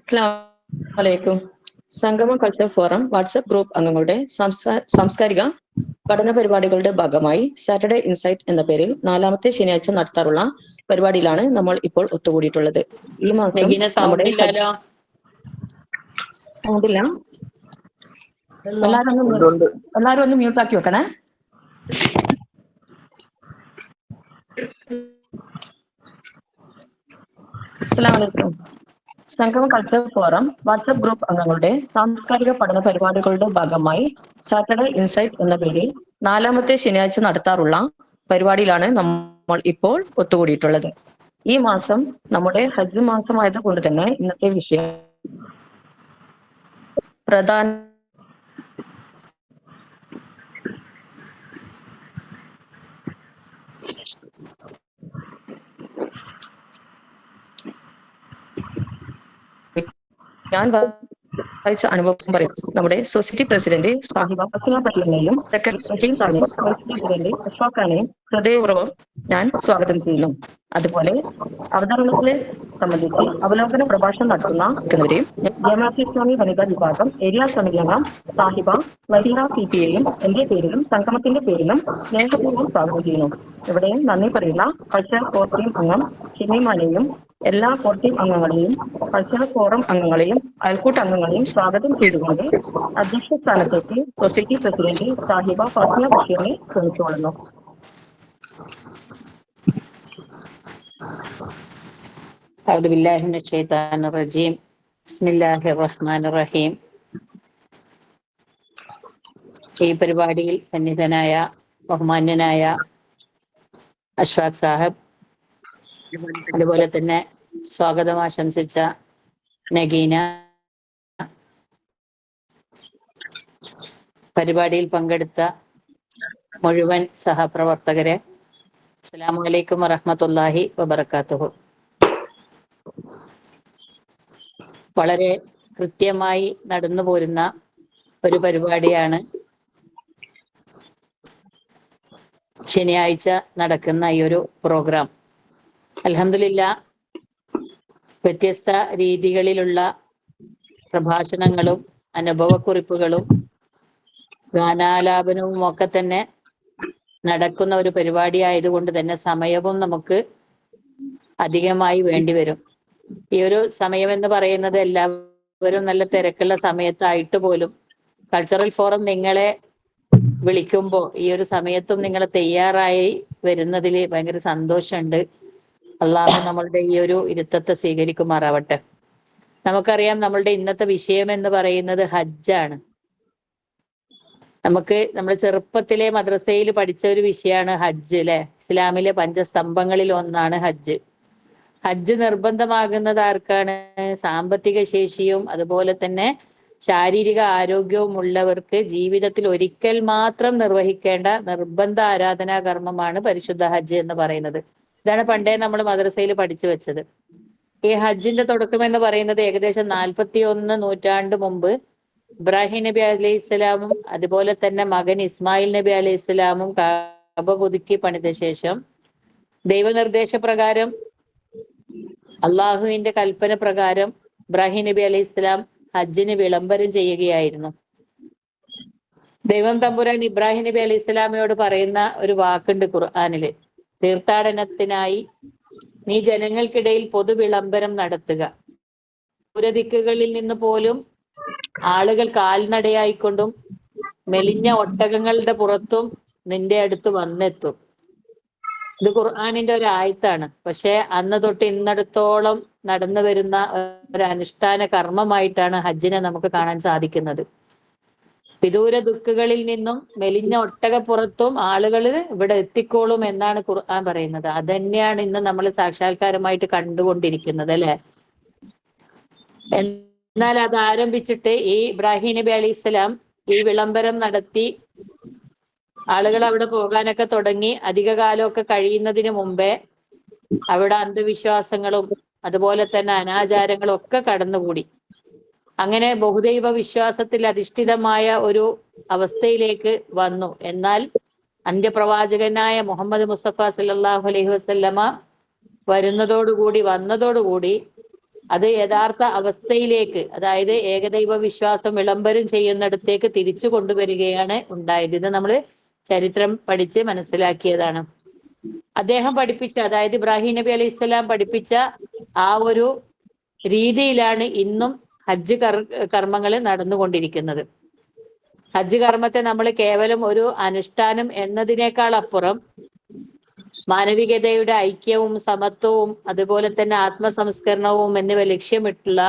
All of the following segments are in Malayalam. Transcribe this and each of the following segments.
അസ്സലാമലൈക്കും. സംഗമ കൾച്ചർ ഫോറം വാട്സ്ആപ്പ് ഗ്രൂപ്പ് അംഗങ്ങളുടെ സാംസ്കാരിക പഠന പരിപാടികളുടെ ഭാഗമായി സാറ്റർഡേ ഇൻസൈറ്റ് എന്ന പേരിൽ 4ാമത്തെ ശനിയാഴ്ച നടത്താറുള്ള പരിപാടിയിലാണ് നമ്മൾ ഇപ്പോൾ ഒത്തുകൂടിയിട്ടുള്ളത്. ഈ മാസം നമ്മുടെ സൗണ്ടില്ല. എല്ലാരും ഒന്ന് മ്യൂട്ടാക്കി വെക്കണേ. അസ്സലാമലൈക്കും. സംഗമ കൾച്ചർ ഫോറം വാട്സ്ആപ്പ് ഗ്രൂപ്പ് അംഗങ്ങളുടെ സാംസ്കാരിക പഠന പരിപാടികളുടെ ഭാഗമായി സാറ്റർഡേ ഇൻസൈറ്റ് എന്ന പേരിൽ 4ാമത്തെ ശനിയാഴ്ച നടത്താറുള്ള പരിപാടിയിലാണ് നമ്മൾ ഇപ്പോൾ ഒത്തുകൂടിയിട്ടുള്ളത്. ഈ മാസം നമ്മുടെ ഹജ്ജ് മാസമായതുകൊണ്ട് തന്നെ ഇന്നത്തെ വിഷയം പ്രധാന ഞാൻ വായിച്ച അനുഭവം പറയും. നമ്മുടെ സൊസൈറ്റി പ്രസിഡന്റ് സാഹിബ ഫസ്ന പട്ടീലിനെയും സെക്രട്ടറി പ്രസിഡന്റ് അഷ്ഫാഖ് ഖാനെയും ഹൃദയപൂർവ്വം ഞാൻ സ്വാഗതം ചെയ്യുന്നു. അതുപോലെ അവതരണത്തെ സംബന്ധിച്ച് അവലോകന പ്രഭാഷണം നടത്തുന്നവരെയും ജമാഅത്തെ ഇസ്ലാമി വനിതാ വിഭാഗം ഏരിയ കമ്മിറ്റി അംഗം സാഹിബ വഹീറ CPയെയും എന്റെ പേരിലും സംഗമത്തിന്റെ പേരിലും സ്നേഹപൂർവ്വം സ്വാഗതം ചെയ്യുന്നു. ഇവിടെ നന്ദി പറയുന്ന കൾച്ചറൽ കോർ ടീം അംഗം ഷിമൈമാനെയും എല്ലാ കോർ ടീം അംഗങ്ങളെയും കൾച്ചറൽ ഫോറം അംഗങ്ങളെയും അയൽക്കൂട്ട അംഗങ്ങളെയും സ്വാഗതം ചെയ്തുകൊണ്ട് അധ്യക്ഷ സ്ഥാനത്തേക്ക് സൊസൈറ്റി പ്രസിഡന്റ് സാഹിബ ഫാത്തിമ ബഷീറിനെ ക്ഷണിച്ചുകൊള്ളുന്നു. അഊദു ബില്ലാഹി മിനശ് ശൈത്താനിർ റജീം. ബിസ്മില്ലാഹിർ റഹ്മാനിർ റഹീം. ഈ പരിപാടിയിൽ സന്നിധനായ ബഹുമാന്യനായ അഷ്ഫാഖ് സാഹിബ്, അതുപോലെ തന്നെ സ്വാഗതം ആശംസിച്ച നഗീന, പരിപാടിയിൽ പങ്കെടുത്ത മുഴുവൻ സഹപ്രവർത്തകരെ, അസ്സലാമു അലൈക്കും വറഹ്മത്തുള്ളാഹി വബറകാതുഹു. വളരെ കൃത്യമായി നടന്നു പോരുന്ന ഒരു പരിപാടിയാണ് ശനിയാഴ്ച നടക്കുന്ന ഈ ഒരു പ്രോഗ്രാം. അൽഹംദുലില്ലാ, വ്യത്യസ്ത രീതികളിലുള്ള പ്രഭാഷണങ്ങളും അനുഭവക്കുറിപ്പുകളും ഗാനാലാപനവും ഒക്കെ തന്നെ നടക്കുന്ന ഒരു പരിപാടി ആയതുകൊണ്ട് തന്നെ സമയവും നമുക്ക് അധികമായി വേണ്ടിവരും. ഈ ഒരു സമയം എന്ന് പറയുന്നത് എല്ലാവരും നല്ല തിരക്കുള്ള സമയത്തായിട്ട് പോലും കൾച്ചറൽ ഫോറം നിങ്ങളെ വിളിക്കുമ്പോൾ ഈ ഒരു സമയത്തും നിങ്ങൾ തയ്യാറായി വരുന്നതിൽ ഭയങ്കര സന്തോഷമുണ്ട്. അള്ളാഹു നമ്മളുടെ ഈ ഒരു ഇരുത്തത്തെ സ്വീകരിക്കുമാറാവട്ടെ. നമുക്കറിയാം, നമ്മളുടെ ഇന്നത്തെ വിഷയം എന്ന് പറയുന്നത് ഹജ്ജാണ്. നമ്മൾ ചെറുപ്പത്തിലെ മദ്രസയിൽ പഠിച്ച ഒരു വിഷയമാണ് ഹജ്ജ്, അല്ലെ? ഇസ്ലാമിലെ പഞ്ചസ്തംഭങ്ങളിൽ ഒന്നാണ് ഹജ്ജ്. ഹജ്ജ് നിർബന്ധമാകുന്നത് ആർക്കാണ്? സാമ്പത്തിക ശേഷിയും അതുപോലെ തന്നെ ശാരീരിക ആരോഗ്യവും ഉള്ളവർക്ക് ജീവിതത്തിൽ ഒരിക്കൽ മാത്രം നിർവഹിക്കേണ്ട നിർബന്ധ ആരാധനാ കർമ്മമാണ് പരിശുദ്ധ ഹജ്ജ് എന്ന് പറയുന്നത്. ഇതാണ് പണ്ടേ നമ്മൾ മദ്രസയിൽ പഠിച്ചു വെച്ചത്. ഈ ഹജ്ജിന്റെ തുടക്കം എന്ന് പറയുന്നത് ഏകദേശം 41 നൂറ്റാണ്ട് മുമ്പ് ഇബ്രാഹിം നബി അലൈഹി ഇസ്ലാമും അതുപോലെ തന്നെ മകൻ ഇസ്മായിൽ നബി അലൈഹി ഇസ്ലാമും കഅബ പുതുക്കി പണിത ശേഷം ദൈവനിർദ്ദേശപ്രകാരം, അള്ളാഹുവിന്റെ കൽപ്പന പ്രകാരം ഇബ്രാഹിം നബി അലൈഹി ഇസ്ലാം ഹജ്ജിന് വിളംബരം ചെയ്യുകയായിരുന്നു. ദൈവം തമ്പുരാൻ ഇബ്രാഹിം നബി അലൈഹി ഇസ്ലാമയോട് പറയുന്ന ഒരു വാക്കുണ്ട് ഖുർആനില്: തീർത്ഥാടനത്തിനായി നീ ജനങ്ങൾക്കിടയിൽ പൊതു വിളംബരം നടത്തുക. ദൂരദിക്കുകളിൽ നിന്ന് പോലും ആളുകൾ കാൽനടയായിക്കൊണ്ടും മെലിഞ്ഞ ഒട്ടകങ്ങളുടെ പുറത്തും നിന്റെ അടുത്ത് വന്നെത്തും. ഇത് ഖുർആനിന്റെ ഒരു ആയത്താണ്. പക്ഷെ അന്ന് തൊട്ട് ഇന്നടത്തോളം നടന്നു വരുന്ന ഒരു അനുഷ്ഠാന കർമ്മമായിട്ടാണ് ഹജ്ജിനെ നമുക്ക് കാണാൻ സാധിക്കുന്നത്. വിദൂര ദുഃഖുകളിൽ നിന്നും മെലിഞ്ഞ ഒട്ടകപ്പുറത്തും ആളുകൾ ഇവിടെ എത്തിക്കോളും എന്നാണ് ഖുർആൻ പറയുന്നത്. അതന്നെയാണ് ഇന്ന് നമ്മൾ സാക്ഷാത്കാരമായിട്ട് കണ്ടുകൊണ്ടിരിക്കുന്നത്, അല്ലെ? എന്നാൽ അത് ആരംഭിച്ചിട്ട് ഈ ഇബ്രാഹിം നബി അലൈഹി ഇസ്ലാം ഈ വിളംബരം നടത്തി ആളുകൾ അവിടെ പോകാനൊക്കെ തുടങ്ങി അധികകാലമൊക്കെ കഴിയുന്നതിന് മുമ്പേ അവിടെ അന്ധവിശ്വാസങ്ങളും അതുപോലെ തന്നെ അനാചാരങ്ങളും ഒക്കെ കടന്നുകൂടി. അങ്ങനെ ബഹുദൈവ വിശ്വാസത്തിൽ അധിഷ്ഠിതമായ ഒരു അവസ്ഥയിലേക്ക് വന്നു. എന്നാൽ അന്ത്യപ്രവാചകനായ മുഹമ്മദ് മുസ്തഫ സല്ലല്ലാഹു അലൈഹി വസല്ലമ വന്നതോടുകൂടി അത് യഥാർത്ഥ അവസ്ഥയിലേക്ക്, അതായത് ഏകദൈവ വിശ്വാസം വിളംബരം ചെയ്യുന്നിടത്തേക്ക് തിരിച്ചു കൊണ്ടുവരികയാണ് ഉണ്ടായത്. ഇത് നമ്മൾ ചരിത്രം പഠിച്ച് മനസ്സിലാക്കിയതാണ്. അദ്ദേഹം പഠിപ്പിച്ച, അതായത് ഇബ്രാഹിം നബി അലൈഹി സ്വലാം പഠിപ്പിച്ച ആ ഒരു രീതിയിലാണ് ഇന്നും ഹജ്ജ് കർമ്മങ്ങൾ നടന്നുകൊണ്ടിരിക്കുന്നത്. ഹജ്ജ് കർമ്മത്തെ നമ്മൾ കേവലം ഒരു അനുഷ്ഠാനം എന്നതിനേക്കാൾ അപ്പുറം മാനവികതയുടെ ഐക്യവും സമത്വവും അതുപോലെ തന്നെ ആത്മസംസ്കരണവും എന്നിവ ലക്ഷ്യമിട്ടുള്ള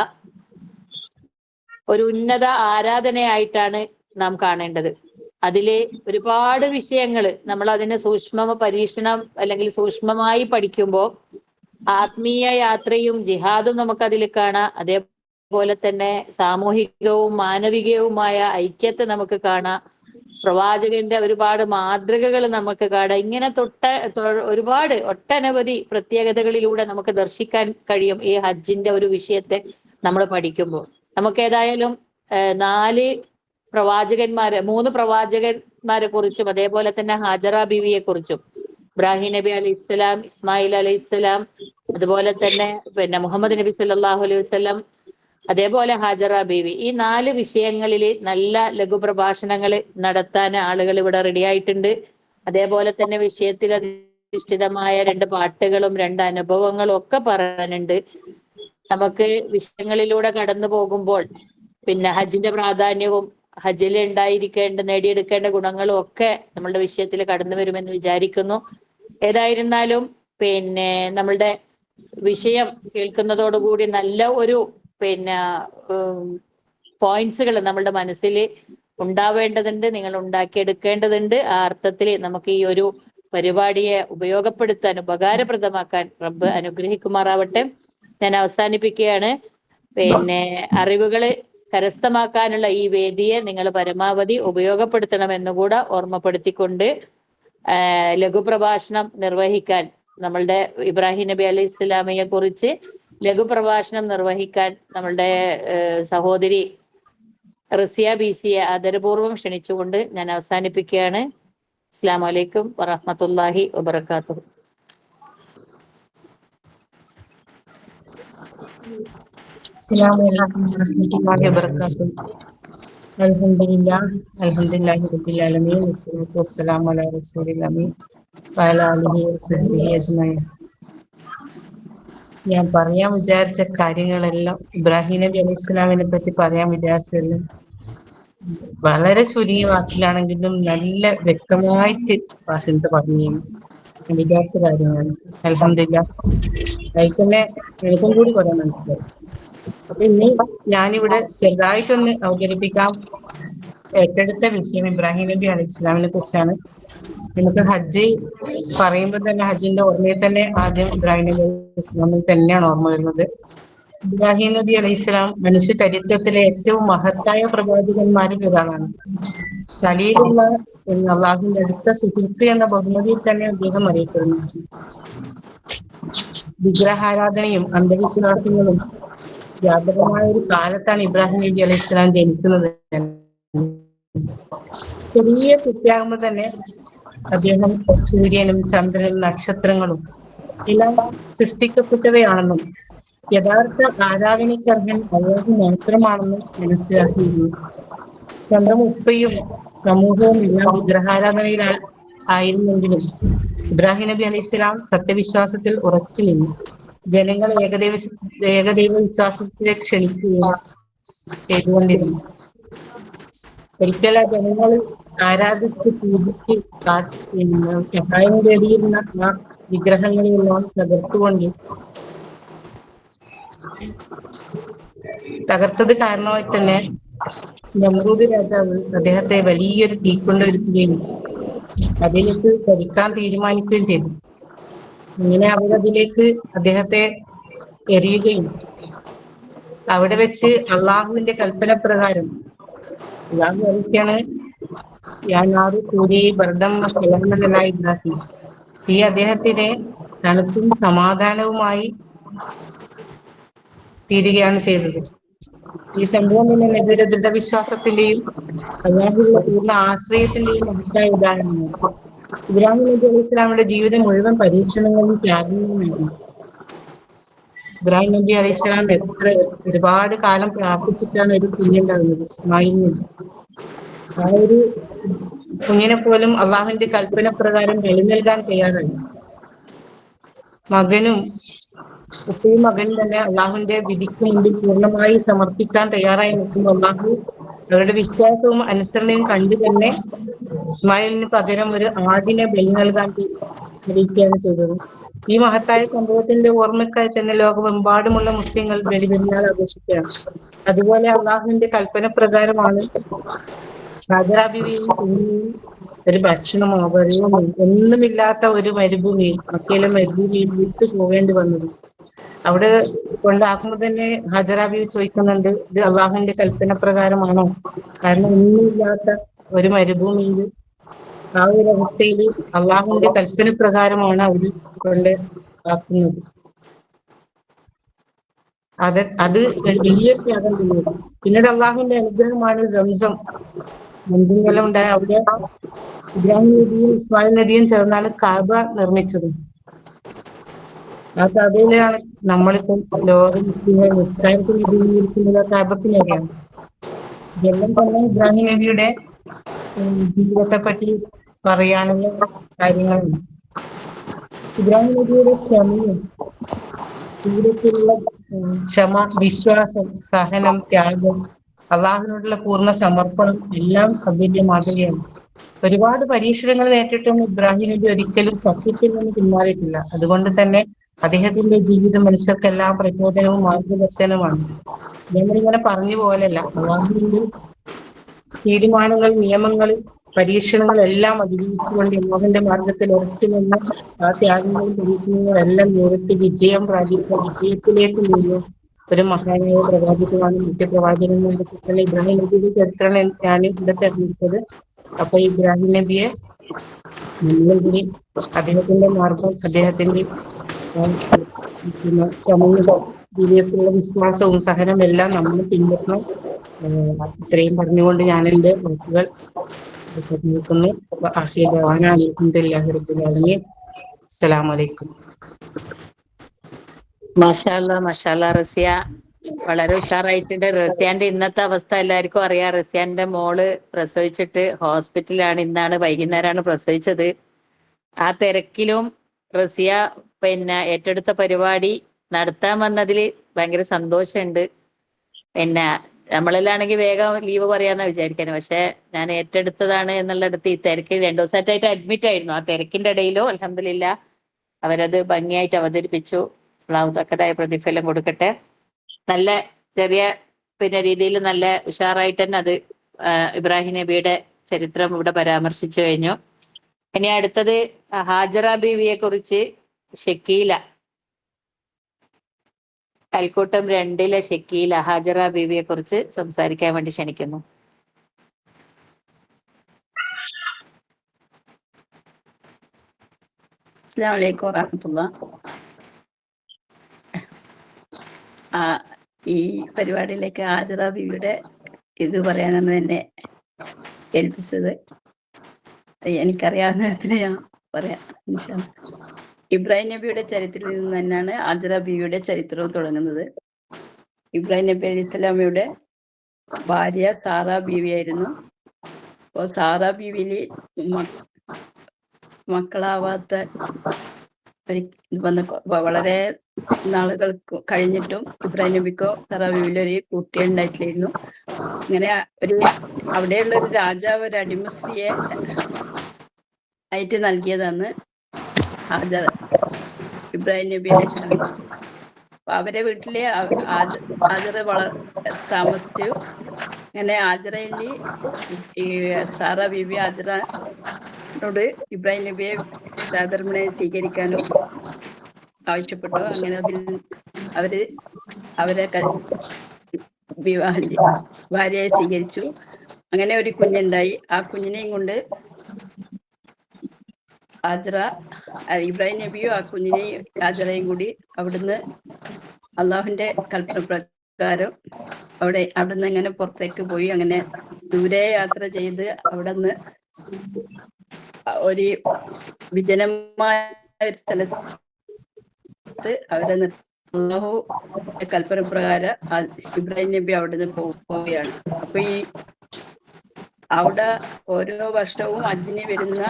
ഒരു ഉന്നത ആരാധനയായിട്ടാണ് നാം കാണേണ്ടത്. അതില് ഒരുപാട് വിഷയങ്ങൾ നമ്മൾ അതിനെ സൂക്ഷ്മ പരീക്ഷണം അല്ലെങ്കിൽ സൂക്ഷ്മമായി പഠിക്കുമ്പോൾ ആത്മീയ യാത്രയും ജിഹാദും നമുക്കതിൽ കാണാം. അതേപോലെ തന്നെ സാമൂഹികവും മാനവികവുമായ ഐക്യത്തെ നമുക്ക് കാണാം. പ്രവാചകന്റെ ഒരുപാട് മാതൃകകൾ നമുക്ക് കാണാം. ഇങ്ങനെ ഒരുപാട് ഒട്ടനവധി പ്രത്യേകതകളിലൂടെ നമുക്ക് ദർശിക്കാൻ കഴിയും ഈ ഹജ്ജിന്റെ ഒരു വിഷയത്തെ നമ്മൾ പഠിക്കുമ്പോൾ. നമുക്ക് ഏതായാലും 3 പ്രവാചകന്മാരെ കുറിച്ചും അതേപോലെ തന്നെ ഹാജറ ബീവിയെ കുറിച്ചും, ഇബ്രാഹിം നബി അലൈഹി സ്വലാം, ഇസ്മായിൽ അലൈഹി സ്വലാം, അതുപോലെ തന്നെ മുഹമ്മദ് നബി സല്ലല്ലാഹു അലൈഹി വസല്ലം, അതേപോലെ ഹാജറ ബീവി, ഈ 4 വിഷയങ്ങളിൽ നല്ല ലഘുപ്രഭാഷണങ്ങൾ നടത്താൻ ആളുകൾ ഇവിടെ റെഡി ആയിട്ടുണ്ട്. അതേപോലെ തന്നെ വിഷയത്തിൽ അധിഷ്ഠിതമായ 2 പാട്ടുകളും 2 അനുഭവങ്ങളും ഒക്കെ പറയാനുണ്ട്. നമുക്ക് വിഷയങ്ങളിലൂടെ കടന്നു പോകുമ്പോൾ ഹജ്ജിന്റെ പ്രാധാന്യവും ഹജ്ജിൽ നേടിയെടുക്കേണ്ട ഗുണങ്ങളും ഒക്കെ നമ്മളുടെ വിഷയത്തിൽ കടന്നു വരുമെന്ന് വിചാരിക്കുന്നു. ഏതായിരുന്നാലും നമ്മളുടെ വിഷയം കേൾക്കുന്നതോടുകൂടി നല്ല ഒരു പോയിന്റ്സുകൾ നമ്മളുടെ മനസ്സിൽ ഉണ്ടാവേണ്ടതുണ്ട്, നിങ്ങൾ ഉണ്ടാക്കിയെടുക്കേണ്ടതുണ്ട്. ആ അർത്ഥത്തിൽ നമുക്ക് ഈ ഒരു പരിപാടിയെ ഉപകാരപ്രദമാക്കാൻ റബ്ബ് അനുഗ്രഹിക്കുമാറാവട്ടെ. ഞാൻ അവസാനിപ്പിക്കുകയാണ്. അറിവുകള് കരസ്ഥമാക്കാനുള്ള ഈ വേദിയെ നിങ്ങൾ പരമാവധി ഉപയോഗപ്പെടുത്തണമെന്നുകൂടെ ഓർമ്മപ്പെടുത്തിക്കൊണ്ട് ലഘുപ്രഭാഷണം നിർവഹിക്കാൻ, നമ്മളുടെ ഇബ്രാഹിം നബി അലൈഹി സ്വലാമയെ കുറിച്ച് ലഘുപ്രഭാഷണം നിർവഹിക്കാൻ നമ്മളുടെ സഹോദരി റസിയ ബിസിയെ ആദരപൂർവ്വം ക്ഷണിച്ചുകൊണ്ട് ഞാൻ അവസാനിപ്പിക്കുകയാണ്. അസ്സലാമു അലൈക്കും വറഹ്മത്തുള്ളാഹി വബറകാതുഹു. അൽഹംദുലില്ലാഹി റബ്ബിൽ ആലമീൻ വസ്സലാത്തു വസ്സലാമു അലാ റസൂലിൽ അമീൻ വഅലാ ആലിഹി വസഹ്ബിഹി അജ്മഈൻ. ഞാൻ പറയാൻ വിചാരിച്ച കാര്യങ്ങളെല്ലാം, ഇബ്രാഹിം നബി അലൈഹി സ്വലാമിനെ പറ്റി പറയാൻ വിചാരിച്ചതെല്ലാം വളരെ ചുരുങ്ങിയ വാക്കിലാണെങ്കിലും നല്ല വ്യക്തമായിട്ട് വാസിന്ത പറഞ്ഞു വിചാരിച്ച കാര്യമാണ്. അൽഹംദുലില്ലാഹ് അതിൽ തന്നെ എനിക്കും കൂടി കുറെ മനസ്സിലായി. അപ്പൊ ഇനി ഞാനിവിടെ ചെറുതായിട്ടൊന്ന് അവതരിപ്പിക്കാൻ ഏറ്റെടുത്ത വിഷയം ഇബ്രാഹിം നബി അലൈഹി സ്വലാമിനെ കുറിച്ചാണ്. നമുക്ക് ഹജ്ജ് പറയുമ്പോൾ തന്നെ ഹജ്ജിന്റെ ഓർമ്മയിൽ തന്നെ ആദ്യം ഇബ്രാഹിം നബി അലൈഹി സ്വലാമിൽ തന്നെയാണ് ഓർമ്മ വരുന്നത്. ഇബ്രാഹിം നബി അലൈഹി സ്വലാം മനുഷ്യ ചരിത്രത്തിലെ ഏറ്റവും മഹത്തായ പ്രവാചകന്മാരിൽ ഒരാളാണ്. ഖലീലുള്ള അള്ളാഹുവിന്റെ അടുത്ത സുഹൃത്ത് എന്ന ബഹുമതിയിൽ തന്നെ അദ്ദേഹം അറിയപ്പെടുന്നു. വിഗ്രഹാരാധനയും അന്ധവിശ്വാസങ്ങളും വ്യാപകമായ ഒരു കാലത്താണ് ഇബ്രാഹിം നബി അലൈഹി സ്വലാം ജനിക്കുന്നത്. ചെറിയ കുട്ടിയാകുമ്പോൾ തന്നെ അദ്ദേഹം സൂര്യനും ചന്ദ്രനും നക്ഷത്രങ്ങളും എല്ലാം സൃഷ്ടിക്കപ്പെട്ടവയാണെന്നും യഥാർത്ഥ ആരാധനയ്ക്കർഹൻ അല്ലാഹു മാത്രമാണെന്നും മനസ്സിലാക്കിയിരുന്നു. സ്വന്തം ഉപ്പയും സമൂഹവും എല്ലാം വിഗ്രഹാരാധനയിൽ ആയിരുന്നെങ്കിലും ഇബ്രാഹിം നബി അലൈഹി സ്വലാം സത്യവിശ്വാസത്തിൽ ഉറച്ചു നിന്നു. ജനങ്ങൾ ഏകദൈവ വിശ്വാസത്തിലേക്ക് ക്ഷണിക്കുകയും ചെയ്തുകൊണ്ടിരുന്നു. ഒരിക്കൽ ആ ജനങ്ങൾ ആരാധിച്ച് പൂജിച്ച് സഹായം തേടിയിരുന്ന ആ വിഗ്രഹങ്ങളെല്ലാം തകർത്തത് കാരണമായി തന്നെ നമ്രൂദ് രാജാവ് അദ്ദേഹത്തെ വലിയൊരു തീക്കൊണ്ടൊരുക്കുകയും അതിലേക്ക് പഠിക്കാൻ തീരുമാനിക്കുകയും ചെയ്തു. അങ്ങനെ അവരതിലേക്ക് അദ്ദേഹത്തെ എറിയുകയും അവിടെ വെച്ച് അള്ളാഹുവിന്റെ കൽപ്പന പ്രകാരം അള്ളാഹു അറിയിക്കാണ്, ഈ അദ്ദേഹത്തിനെ തണുപ്പും സമാധാനവുമായി തീരുകയാണ് ചെയ്തത്. ഈ സംഭവം തന്നെ നബിയുടെ ദൃഢവിശ്വാസത്തിന്റെയും അള്ളാഹുവിന്റെ പൂർണ്ണ ആശ്രയത്തിന്റെയും മഹത്തായ ഉദാഹരണമാണ്. ഇബ്രാഹിം നബി അലൈഹി സ്വലാമിയുടെ ജീവിതം മുഴുവൻ പരീക്ഷണങ്ങളും ത്യാഗങ്ങളുമായിരുന്നു. ഇബ്രാഹിം നബി അലൈഹി സ്വലാം ഒരുപാട് കാലം പ്രാർത്ഥിച്ചിട്ടാണ് ഒരു കുഞ്ഞുണ്ടാകുന്നത്, ഇസ്മായിലിന്. ആ ഒരു കുഞ്ഞിനെ പോലും അള്ളാഹുവിന്റെ കൽപ്പന പ്രകാരം ബലി നൽകാൻ തയ്യാറായി. മകനും ഉപ്പയും മകനും തന്നെ അള്ളാഹുവിന്റെ വിധിക്ക് മുമ്പിൽ പൂർണ്ണമായി സമർപ്പിക്കാൻ തയ്യാറായി നിൽക്കുമ്പോൾ അള്ളാഹു അവരുടെ വിശ്വാസവും അനുസരണയും കണ്ടു തന്നെ ഇസ്മായിലിന് പകരം ഒരു ആടിനെ ബലി നൽകാൻ അറിയിക്കുകയാണ് ചെയ്തത്. ഈ മഹത്തായ സംഭവത്തിന്റെ ഓർമ്മക്കായി തന്നെ ലോകമെമ്പാടുമുള്ള മുസ്ലിങ്ങൾ ബലിപെരുന്നാൾ ആഘോഷിക്കുകയാണ്. അതുപോലെ അള്ളാഹുവിന്റെ കൽപ്പന പ്രകാരമാണ് ഹാജറ ബീവിയും കുഞ്ഞിനെയും ഒരു ഭക്ഷണമോ വെള്ളമോ ഒന്നുമില്ലാത്ത ഒരു മരുഭൂമിയിൽ, മക്കയിലെ മരുഭൂമിയിൽ വിട്ടു പോവേണ്ടി വന്നത്. അവിടെ കൊണ്ടാക്കുമ്പോൾ തന്നെ ഹാജറ ബീവി ചോദിക്കുന്നുണ്ട്, ഇത് അള്ളാഹുവിന്റെ കൽപ്പന പ്രകാരമാണോ? കാരണം ഒന്നുമില്ലാത്ത ഒരു മരുഭൂമിയിൽ ആ ഒരു അവസ്ഥയിൽ അള്ളാഹുവിന്റെ കൽപ്പന പ്രകാരമാണ് അവിടെ കൊണ്ട് ആക്കുന്നത്. അത് വലിയൊരു ത്യാഗം തന്നെയാണ്. പിന്നീട് അള്ളാഹുവിന്റെ അനുഗ്രഹമാണ് സംസം, മന്ദിരം ഉണ്ടായ അവിടെ ഇബ്രാഹിം നബിയും ഇസ്മായിൽ നബിയും ചേർന്നാണ് കാബ നിർമ്മിച്ചത്. ആ കാബയിലാണ് നമ്മളിപ്പം ലോക മുസ്ലിങ്ങൾ നിസ്കാരത്തിന് ഉപയോഗിക്കുന്നത്, കാബത്തിനറിയാണ്. ഇതെല്ലാം തന്നെ ഇബ്രാഹിം നബിയുടെ ജീവിതത്തെ പറ്റി പറയാനുള്ള കാര്യങ്ങളുണ്ട്. ഇബ്രാഹിം നബിയുടെ ക്ഷമയും ജീവിതത്തിലുള്ള ക്ഷമ, വിശ്വാസം, സഹനം, ത്യാഗം, അള്ളാഹുവിനോടുള്ള പൂർണ്ണ സമർപ്പണം എല്ലാം അതിന്റെ മാതൃകയാണ്. ഒരുപാട് പരീക്ഷണങ്ങൾ നേരിട്ടും ഇബ്രാഹിം നബി ഒരിക്കലും സത്യത്തിൽ നിന്ന് പിന്മാറിയിട്ടില്ല. അതുകൊണ്ട് തന്നെ അദ്ദേഹത്തിന്റെ ജീവിതം മനുഷ്യർക്കെല്ലാം പ്രചോദനവും മാർഗദർശനവുമാണ്. നമ്മളിങ്ങനെ പറഞ്ഞു പോലല്ല, അള്ളാഹുവിന്റെ തീരുമാനങ്ങൾ, നിയമങ്ങൾ, പരീക്ഷണങ്ങൾ എല്ലാം അതിജീവിച്ചുകൊണ്ട് അള്ളാഹുവിന്റെ മാർഗത്തിൽ ഉറച്ചു നിന്ന് ആ ത്യാഗങ്ങളും പരീക്ഷണങ്ങളും എല്ലാം നേരിട്ട് വിജയം പ്രാപിച്ച, വിജയത്തിലേക്ക് നീങ്ങിയ ഒരു മഹാനായ പ്രവാചകനാണ്. മറ്റു പ്രവാചകന്മാരുടെ തന്നെ ഇബ്രാഹിം നബിയുടെ ചരിത്രമാണ് ഞാൻ ഇവിടെ തെരഞ്ഞെടുത്തത്. അപ്പൊ ഇബ്രാഹിം നബിയെ നമ്മളിവിടെ അദ്ദേഹത്തിന്റെ മാർഗം, അദ്ദേഹത്തിന്റെ ക്ഷമയും ജീവിതത്തിലുള്ള വിശ്വാസവും സഹനവും എല്ലാം നമ്മൾ പിന്തുടരണം. ഇത്രയും പറഞ്ഞുകൊണ്ട് ഞാൻ എൻ്റെ വാക്കുകൾ നിർത്തുന്നു. അസ്സലാമു അലൈക്കും. മാഷാല്ലാ റസിയ വളരെ ഉഷാറായിട്ടുണ്ട്. റസിയാന്റെ ഇന്നത്തെ അവസ്ഥ എല്ലാവർക്കും അറിയാം. റസിയാന്റെ മോള് പ്രസവിച്ചിട്ട് ഹോസ്പിറ്റലിലാണ്. ഇന്നാണ് വൈകുന്നേരമാണ് പ്രസവിച്ചത്. ആ തിരക്കിലും റസിയ ഏറ്റെടുത്ത പരിപാടി നടത്താൻ വന്നതിൽ ഭയങ്കര സന്തോഷമുണ്ട്. നമ്മളെല്ലാണെങ്കിൽ വേഗം ലീവ് പറയാന്നാ വിചാരിക്കാനും, പക്ഷെ ഞാൻ ഏറ്റെടുത്തതാണ് എന്നുള്ളിടത്ത് ഈ തിരക്ക് 2 ദിവസമായിട്ട് അഡ്മിറ്റ് ആയിരുന്നു. ആ തിരക്കിന്റെ ഇടയിലും അൽഹംദുലില്ലാ അവരത് ഭംഗിയായിട്ട് അവതരിപ്പിച്ചു. അള്ളാഹു തക്കതായ പ്രതിഫലം കൊടുക്കട്ടെ. നല്ല ചെറിയ രീതിയിൽ നല്ല ഉഷാറായിട്ട് തന്നെ അത് ഇബ്രാഹിം നബിയുടെ ചരിത്രം ഇവിടെ പരാമർശിച്ചു കഴിഞ്ഞു. ഇനി അടുത്തത് ഹാജറ ബീവിയെ കുറിച്ച് ഷക്കീല, അയൽക്കൂട്ടം 2 ഷക്കീല ഹാജറ ബീവിയെ കുറിച്ച് സംസാരിക്കാൻ വേണ്ടി ക്ഷണിക്കുന്നു. അസ്സലാമു അലൈക്കും വറഹ്മത്തുള്ളാഹി. ഈ പരിപാടിയിലേക്ക് ഹാജറ ബീവിയുടെ ഇത് പറയാനാണ് എന്നെ ഏൽപ്പിച്ചത്. എനിക്കറിയാവുന്ന തരത്തിൽ ഞാൻ പറയാം. ഇബ്രാഹിം നബിയുടെ ചരിത്രത്തിൽ നിന്ന് തന്നെയാണ് ഹാജറ ബീവിയുടെ ചരിത്രവും തുടങ്ങുന്നത്. ഇബ്രാഹിം നബി അലൈഹി സ്വലാമയുടെ ഭാര്യ സാറ ബീവിയായിരുന്നു. അപ്പോൾ സാറ ബീവിയിൽ മക്കളാവാത്ത വന്ന് വളരെ നാളുകൾ കഴിഞ്ഞിട്ടും ഇബ്രാഹിം നബിക്കോ സാറ ബീവിയിലൊരു ഒരു കുട്ടി ഉണ്ടായിട്ടില്ലായിരുന്നു. ഇങ്ങനെ അവിടെയുള്ള ഒരു രാജാവ് ഒരു അടിമസ്ത്രീയെ ആയിട്ട് നൽകിയതാണ് ഹാജറ ഇബ്രാഹിം നബി അലൈഹി സ്വലാം. അപ്പൊ അവരെ വീട്ടിലെ ഹാജറ താമസിച്ചു. അങ്ങനെ ഹാജറയിൽ ഈ സാറ ബീവി ഹാജറയോട് ഇബ്രാഹിം നബിയെ സഹധർമ്മിണിയെ സ്വീകരിക്കാനും ആവശ്യപ്പെട്ടു. അങ്ങനെ അവരെ ഭാര്യയെ സ്വീകരിച്ചു. അങ്ങനെ ഒരു കുഞ്ഞുണ്ടായി. ആ കുഞ്ഞിനെയും കൊണ്ട് ഇബ്രാഹിം നബിയും ആ കുഞ്ഞിനെയും ഹാജറയും കൂടി അവിടുന്ന് അള്ളാഹുവിന്റെ കൽപ്പന പ്രകാരം അവിടുന്ന് ഇങ്ങനെ പുറത്തേക്ക് പോയി. അങ്ങനെ ദൂരെ യാത്ര ചെയ്ത് അവിടുന്ന് ഒരു വിജനമായ ഒരു സ്ഥലത്ത് അവരെ അള്ളാഹു കൽപ്പന പ്രകാരം ഇബ്രാഹിം നബി അവിടുന്ന് പോവുകയാണ്. അപ്പൊ അവിടെ ഓരോ വർഷവും ഹജ്ജിന് വരുന്ന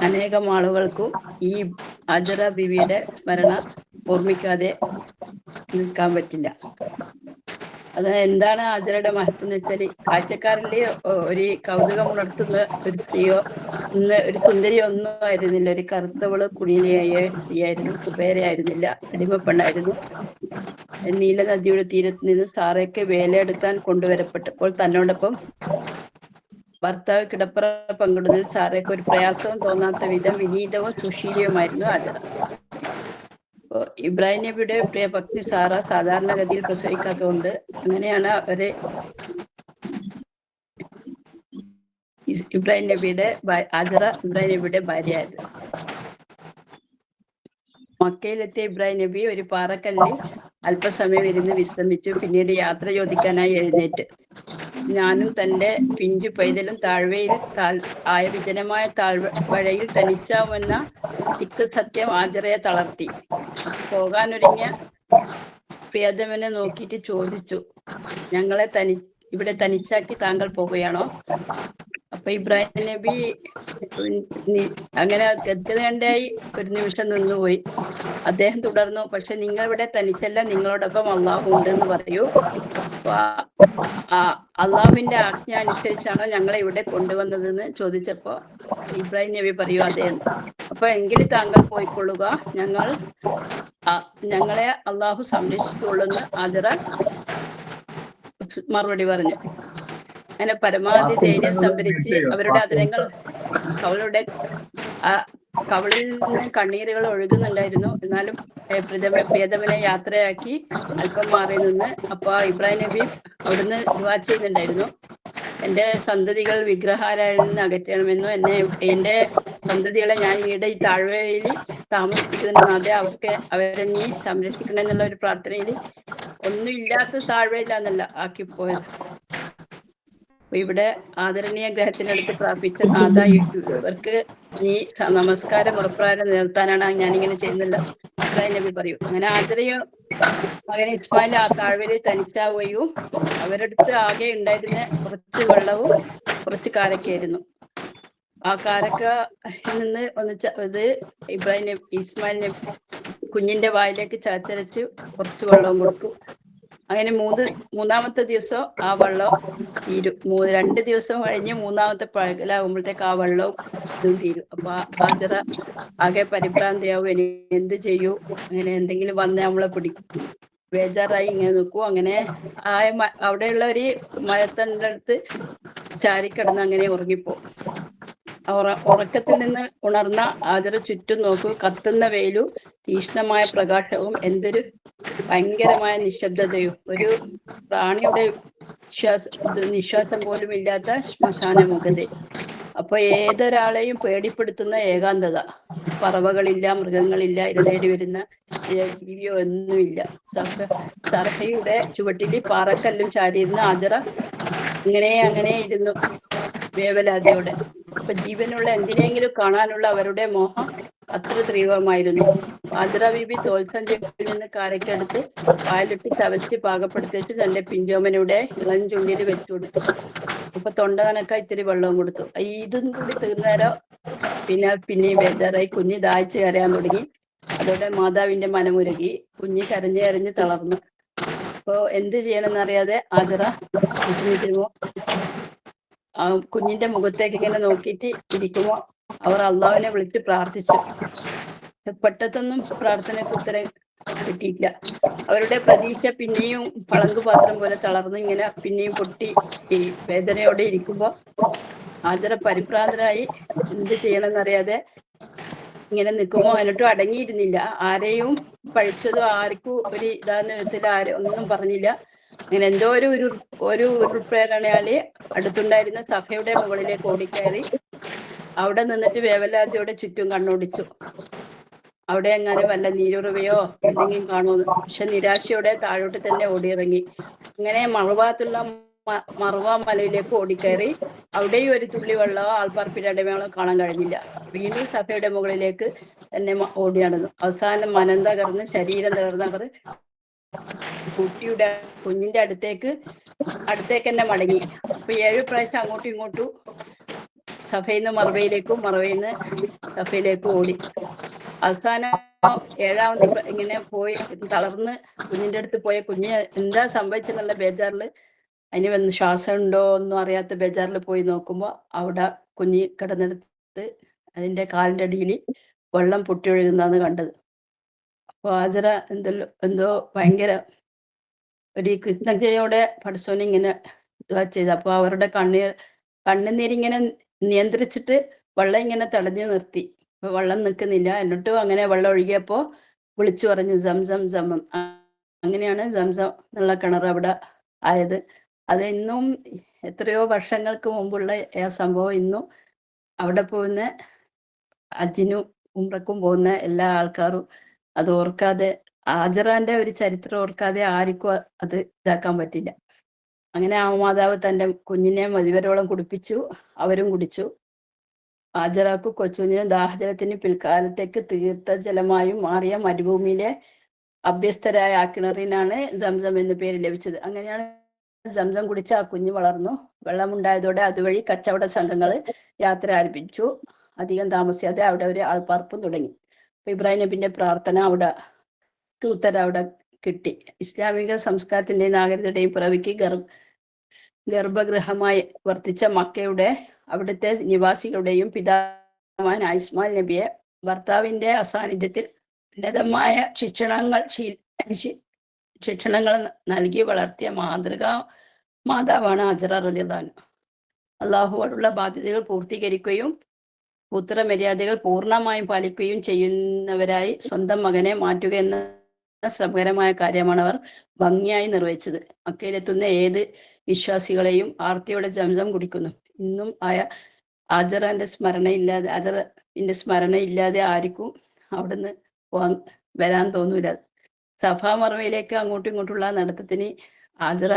അനേകം ആളുകൾക്കും ഈ ഹജറ ബീവിയുടെ സ്മരണ ഓർമ്മിക്കാതെ നിൽക്കാൻ പറ്റില്ല. അത് എന്താണ് ഹാജറയുടെ മഹത്വം എന്ന് വെച്ചാൽ, കാഴ്ചക്കാരില് ഒരു കൗതുകം ഉണർത്തുന്ന ഒരു സ്ത്രീയോ ഒരു സുന്ദരിയോ ഒന്നും ആയിരുന്നില്ല. ഒരു കറുത്തവള് കുടിയിലായ സ്ത്രീയായിരുന്നു. കുബേരയായിരുന്നില്ല, അടിമപ്പെണ്ണായിരുന്നു. നീല നദിയുടെ തീരത്ത് നിന്ന് സാറയ്ക്ക് വേലയെടുക്കാൻ കൊണ്ടുവരപ്പെട്ടപ്പോൾ തന്നോടൊപ്പം ഭർത്താവ് കിടപ്പറ പങ്കിടുന്നതിൽ സാറയ്ക്ക് ഒരു പ്രയാസവും തോന്നാത്ത വിധം വിനീതവും സുശീലവുമായിരുന്നു ഹാജറ. ഇബ്രാഹിം നബിയുടെ പ്രിയ പത്നി സാറ സാധാരണഗതിയിൽ പ്രസവിക്കാത്തതുകൊണ്ട് അങ്ങനെയാണ് അവര് ഇബ്രാഹിം നബിയുടെ ഭാര്യയായത്. മക്കയിലെത്തിയ ഇബ്രാഹിം നബി ഒരു പാറക്കല്ലിൽ അല്പസമയം ഇരുന്ന് വിശ്രമിച്ചു. പിന്നീട് യാത്ര ചോദിക്കാനായി എഴുന്നേറ്റ്. ഞാനും തന്റെ പിഞ്ചു പൈതലും താഴ്വയിൽ ആയ വിജനമായ താഴ്വഴയിൽ തനിച്ചാവുമെന്ന സത്യം ഹാജറയെ തളർത്തി. പോകാനൊരുങ്ങിയ പ്രിയതമനെ നോക്കിയിട്ട് ചോദിച്ചു, ഞങ്ങളെ ഇവിടെ തനിച്ചാക്കി താങ്കൾ പോവുകയാണോ? അപ്പൊ ഇബ്രാഹിം നബി അങ്ങനെ ഗദ്ഗതണ്ടായി ഒരു നിമിഷം നിന്നുപോയി. അദ്ദേഹം തുടർന്നു, പക്ഷെ നിങ്ങൾ ഇവിടെ തനിച്ചല്ല, നിങ്ങളോടൊപ്പം അള്ളാഹു ഉണ്ടെന്ന് പറയൂ. അള്ളാഹുവിന്റെ ആജ്ഞ അനുസരിച്ചാണോ ഞങ്ങളെ ഇവിടെ കൊണ്ടുവന്നതെന്ന് ചോദിച്ചപ്പോ ഇബ്രാഹിം നബി പറയൂ അതെ. അപ്പൊ എങ്കിൽ താങ്കൾ പോയിക്കൊള്ളുക, ഞങ്ങളെ അള്ളാഹു സംരക്ഷിച്ചുകൊള്ളുന്ന ഹാജറ മറുപടി പറഞ്ഞു. അങ്ങനെ പരമാവധി ധൈര്യം സംഭരിച്ച് അവരുടെ അതരങ്ങൾ കവളിൽ നിന്ന് കണ്ണീരുകൾ ഒഴുകുന്നുണ്ടായിരുന്നു. എന്നാലും പ്രിയതമനെ യാത്രയാക്കി അല്പം മാറി നിന്ന്. അപ്പൊ ഇബ്രാഹിം നബി അവിടുന്ന് ദുആ ചെയ്യുന്നുണ്ടായിരുന്നു, എന്റെ സന്തതികൾ വിഗ്രഹാരാധനയിൽ നിന്ന് അകറ്റണമെന്നും എന്റെ സന്തതികളെ ഞാൻ ഈടെ ഈ താഴ്വരയിൽ താമസിപ്പിക്കുന്നതിനാതെ അവരെ നീ സംരക്ഷിക്കണം എന്നുള്ള ഒരു പ്രാർത്ഥനയിൽ ഒന്നും ഇല്ലാത്ത താഴ്വരയിലാന്നല്ല ആക്കിപ്പോയത്. ഇവിടെ ആദരണീയ ഗ്രഹത്തിനടുത്ത് പ്രാപിച്ച നാഥ, ഇവർക്ക് നീ നമസ്കാരം ഉറപ്രകാരം നിർത്താനാണ് ഞാനിങ്ങനെ ചെയ്യുന്നില്ല ഇബ്രാഹിം നബി പറയൂ. അങ്ങനെ ഹാജറയും മകൻ ഇസ്മായിൽ ആ താഴ്വരയിൽ തനിച്ചാവുകയും അവരടുത്ത് ആകെ ഉണ്ടായിരുന്ന കുറച്ച് വെള്ളവും കുറച്ച് കാരക്കയായിരുന്നു. ആ കാരക്ക നിന്ന് ഇത് ഇസ്മായിൽ നബി കുഞ്ഞിന്റെ വായിലേക്ക് ചാച്ചരച്ച് കുറച്ച് വെള്ളവും കൊടുക്കും. അങ്ങനെ മൂന്നാമത്തെ ദിവസം ആ വെള്ളം തീരും. 2 ദിവസം കഴിഞ്ഞ് മൂന്നാമത്തെ പകലാകുമ്പോഴത്തേക്ക് ആ വെള്ളവും ഇതും തീരും. അപ്പൊ ഹാജറ ആകെ പരിഭ്രാന്തിയാവും, ഇനി എന്ത് ചെയ്യൂ, അങ്ങനെ എന്തെങ്കിലും വന്ന് നമ്മളെ പിടിക്കും, ബേജാറായി ഇങ്ങനെ നിൽക്കും. അങ്ങനെ അവിടെയുള്ള ഒരു മരത്തന്റെ അടുത്ത് ചാരിക്കിടന്ന് അങ്ങനെ ഉറങ്ങിപ്പോവും. ഉറക്കത്തിൽ നിന്ന് ഉണർന്ന ഹാജറ ചുറ്റും നോക്കൂ. കത്തുന്ന വെയിലും തീക്ഷ്ണമായ പ്രകാശവും എന്തൊരു ഭയങ്കരമായ നിശബ്ദതയും, ഒരു പ്രാണിയുടെ നിശ്വാസം പോലും ഇല്ലാത്ത ശ്മശാന മുഖത. അപ്പൊ ഏതൊരാളെയും പേടിപ്പെടുത്തുന്ന ഏകാന്തത. പറവകളില്ല, മൃഗങ്ങളില്ല, ഇരതേടി വരുന്ന ജീവിയോ ഒന്നുമില്ല. സറഹയുടെ ചുവട്ടിൽ പാറക്കല്ലും ചാരിയിരുന്ന ഹാജറ അങ്ങനെ ഇരുന്നു വേവലാതിയോടെ. അപ്പൊ ജീവനുള്ള എന്തിനെങ്കിലും കാണാനുള്ള അവരുടെ മോഹം അത്ര തീവ്രമായിരുന്നു. ഹാജറ ബീബി തോൽസഞ്ചിയിൽ നിന്ന് കാരക്കെടുത്ത് വായിലിട്ട് ചവച്ച് പാകപ്പെടുത്തിയിട്ട് തന്റെ പിഞ്ചോമനയുടെ ഇളം ചുണ്ടിൽ വെച്ചു കൊടുത്തു. അപ്പൊ തൊണ്ട നനക്ക ഇത്തിരി വെള്ളവും കൊടുത്തു. ഇതും കൂടി തീർന്നേരം പിന്നെയും ബേജാറായി. കുഞ്ഞ് ദാഹിച്ച് കരയാൻ തുടങ്ങി. അതോടെ മാതാവിന്റെ മനമുരുകി. കുഞ്ഞ് കരഞ്ഞ് തളർന്നു. അപ്പൊ എന്ത് ചെയ്യണമെന്നറിയാതെ ഹാജറ വിഷമിക്കുമോ കുഞ്ഞിന്റെ മുഖത്തേക്ക് ഇങ്ങനെ നോക്കിയിട്ട് ഇരിക്കുമോ അവർ അള്ളാഹുവിനെ വിളിച്ച് പ്രാർത്ഥിച്ചു. പെട്ടെന്നൊന്നും പ്രാർത്ഥനയ്ക്ക് ഉത്തരം കിട്ടിയിട്ടില്ല. അവരുടെ പ്രതീക്ഷ പിന്നെയും പളങ്കുപാത്രം പോലെ തളർന്ന് ഇങ്ങനെ പിന്നെയും പൊട്ടി ഈ വേദനയോടെ ഇരിക്കുമ്പോ ഹാജറ പരിഭ്രാന്തരായി എന്ത് ചെയ്യണമെന്നറിയാതെ ഇങ്ങനെ നിൽക്കുമോ. എന്നിട്ടും അടങ്ങിയിരുന്നില്ല. ആരെയും പഴിച്ചതോ ആർക്കും ഒരു ഇതാന്ന് വിധത്തിൽ ഒന്നും പറഞ്ഞില്ല. അങ്ങനെ എന്തോ ഒരു ഉരുപ്രേരണയാളി അടുത്തുണ്ടായിരുന്ന സഫയുടെ മുകളിലേക്ക് ഓടിക്കയറി അവിടെ നിന്നിട്ട് വേവലാതിയോടെ ചുറ്റും കണ്ണോടിച്ചു. അവിടെ എങ്ങാനും വല്ല നീരുറവയോ എന്തെങ്കിലും കാണുമെന്ന്. പക്ഷെ നിരാശയോടെ താഴോട്ട് തന്നെ ഓടിയിറങ്ങി. അങ്ങനെ മറുവ മലയിലേക്ക് ഓടിക്കയറി. അവിടെയും ഒരു തുള്ളി വെള്ളമോ ആൾപ്പാർപ്പിന്റെ അടയാളമോ കാണാൻ കഴിഞ്ഞില്ല. വീണ്ടും സഫയുടെ മുകളിലേക്ക് തന്നെ ഓടി നടന്നു. അവസാനം മനം തകർന്ന് ശരീരം തകർന്ന് അവർ കുട്ടിയുടെ കുഞ്ഞിന്റെ അടുത്തേക്ക് തന്നെ മടങ്ങി. അപ്പൊ 7 പ്രാവശ്യം അങ്ങോട്ടും ഇങ്ങോട്ടും സഫയിൽ നിന്ന് മറവയിലേക്കും മറവയിൽ നിന്ന് സഫയിലേക്കും ഓടി. അവസാനം 7ാമത് ഇങ്ങനെ പോയി തളർന്ന് കുഞ്ഞിന്റെ അടുത്ത് പോയ കുഞ്ഞ് എന്താ സംഭവിച്ചെന്നുള്ള ബേജാറിൽ, അതിന് വന്ന് ശ്വാസം ഉണ്ടോ ഒന്നും അറിയാത്ത ബേജാറിൽ പോയി നോക്കുമ്പോൾ അവിടെ കുഞ്ഞ് കിടന്നെടുത്ത് അതിന്റെ കാലിന്റെ അടിയിൽ വെള്ളം പൊട്ടി ഒഴുകുന്നതാണ് കണ്ടത്. അപ്പോൾ ഹാജറ എന്തോ ഭയങ്കര ഒരു കൃതജ്ഞതയോടെ പടച്ചോനെ ഇങ്ങനെ ചെയ്ത്. അപ്പോൾ അവരുടെ കണ്ണുനീരിങ്ങനെ നിയന്ത്രിച്ചിട്ട് വെള്ളം ഇങ്ങനെ തടഞ്ഞു നിർത്തി. അപ്പൊ വെള്ളം നിൽക്കുന്നില്ല. എന്നിട്ടും അങ്ങനെ വെള്ളം ഒഴുകിയപ്പോൾ വിളിച്ചു പറഞ്ഞു സംസം സംസം. അങ്ങനെയാണ് സംസം എന്നുള്ള കിണർ അവിടെ ആയത്. അത് ഇന്നും എത്രയോ വർഷങ്ങൾക്ക് മുമ്പുള്ള ആ സംഭവം ഇന്നും അവിടെ പോകുന്ന ഹജ്ജിനും ഉംറക്കും പോകുന്ന എല്ലാ ആൾക്കാരും അത് ഓർക്കാതെ, ഹാജറാന്റെ ഒരു ചരിത്രം ഓർക്കാതെ ആർക്കും അത് ഇതാക്കാൻ പറ്റില്ല. അങ്ങനെ ആ മാതാവ് തന്റെ കുഞ്ഞിനെ മതിവരോളം കുടിപ്പിച്ചു, അവരും കുടിച്ചു. ഹാജറാക്കു കൊച്ചുകുഞ്ഞിനും ദാഹജലത്തിന് പിൽക്കാലത്തേക്ക് തീർത്ഥജലമായും മാറിയ മരുഭൂമിയിലെ അഭ്യസ്തരായ ആ കിണറിനാണ് സംസം എന്ന് പേര് ലഭിച്ചത്. അങ്ങനെയാണ് സംസം കുടിച്ച് ആ കുഞ്ഞ് വളർന്നു. വെള്ളമുണ്ടായതോടെ അതുവഴി കച്ചവട സംഘങ്ങൾ യാത്ര ആരംഭിച്ചു. അധികം താമസിയാതെ അവിടെ ഒരു ആൾപ്പാർപ്പും തുടങ്ങി. അപ്പൊ ഇബ്രാഹിം നബിന്റെ പ്രാർത്ഥന ഉത്തരം അവിടെ കിട്ടി. ഇസ്ലാമിക സംസ്കാരത്തിന്റെ നാഗരികതയുടെയും പിറവിക്ക് ഗർഭഗൃഹമായി വർത്തിച്ച മക്കയുടെ അവിടുത്തെ നിവാസികളുടെയും പിതാവാൻ ഇസ്മായിൽ നബിയെ ഭർത്താവിന്റെ അസാന്നിധ്യത്തിൽ ഉന്നതമായ ശിക്ഷണങ്ങൾ നൽകി വളർത്തിയ മാതാവാണ് ഹാജറ റളിയല്ലാഹു അൻഹ. അള്ളാഹുവോടുള്ള ബാധ്യതകൾ പൂർത്തീകരിക്കുകയും പുത്രമര്യാദകൾ പൂർണ്ണമായും പാലിക്കുകയും ചെയ്യുന്നവരായി സ്വന്തം മകനെ മാറ്റുക എന്ന ശ്രമകരമായ കാര്യമാണ് അവർ ഭംഗിയായി നിർവഹിച്ചത്. മക്കയിലെത്തുന്ന ഏത് വിശ്വാസികളെയും ആർത്തിയോടെ സംസം കുടിക്കുന്നു. ഇന്നും ഹാജറിന്റെ സ്മരണ ഇല്ലാതെ ആർക്കും അവിടുന്ന് വരാൻ തോന്നൂല. സഫാ മറവയിലേക്ക് അങ്ങോട്ടും ഇങ്ങോട്ടുള്ള നടത്തത്തിന് ഹാജറ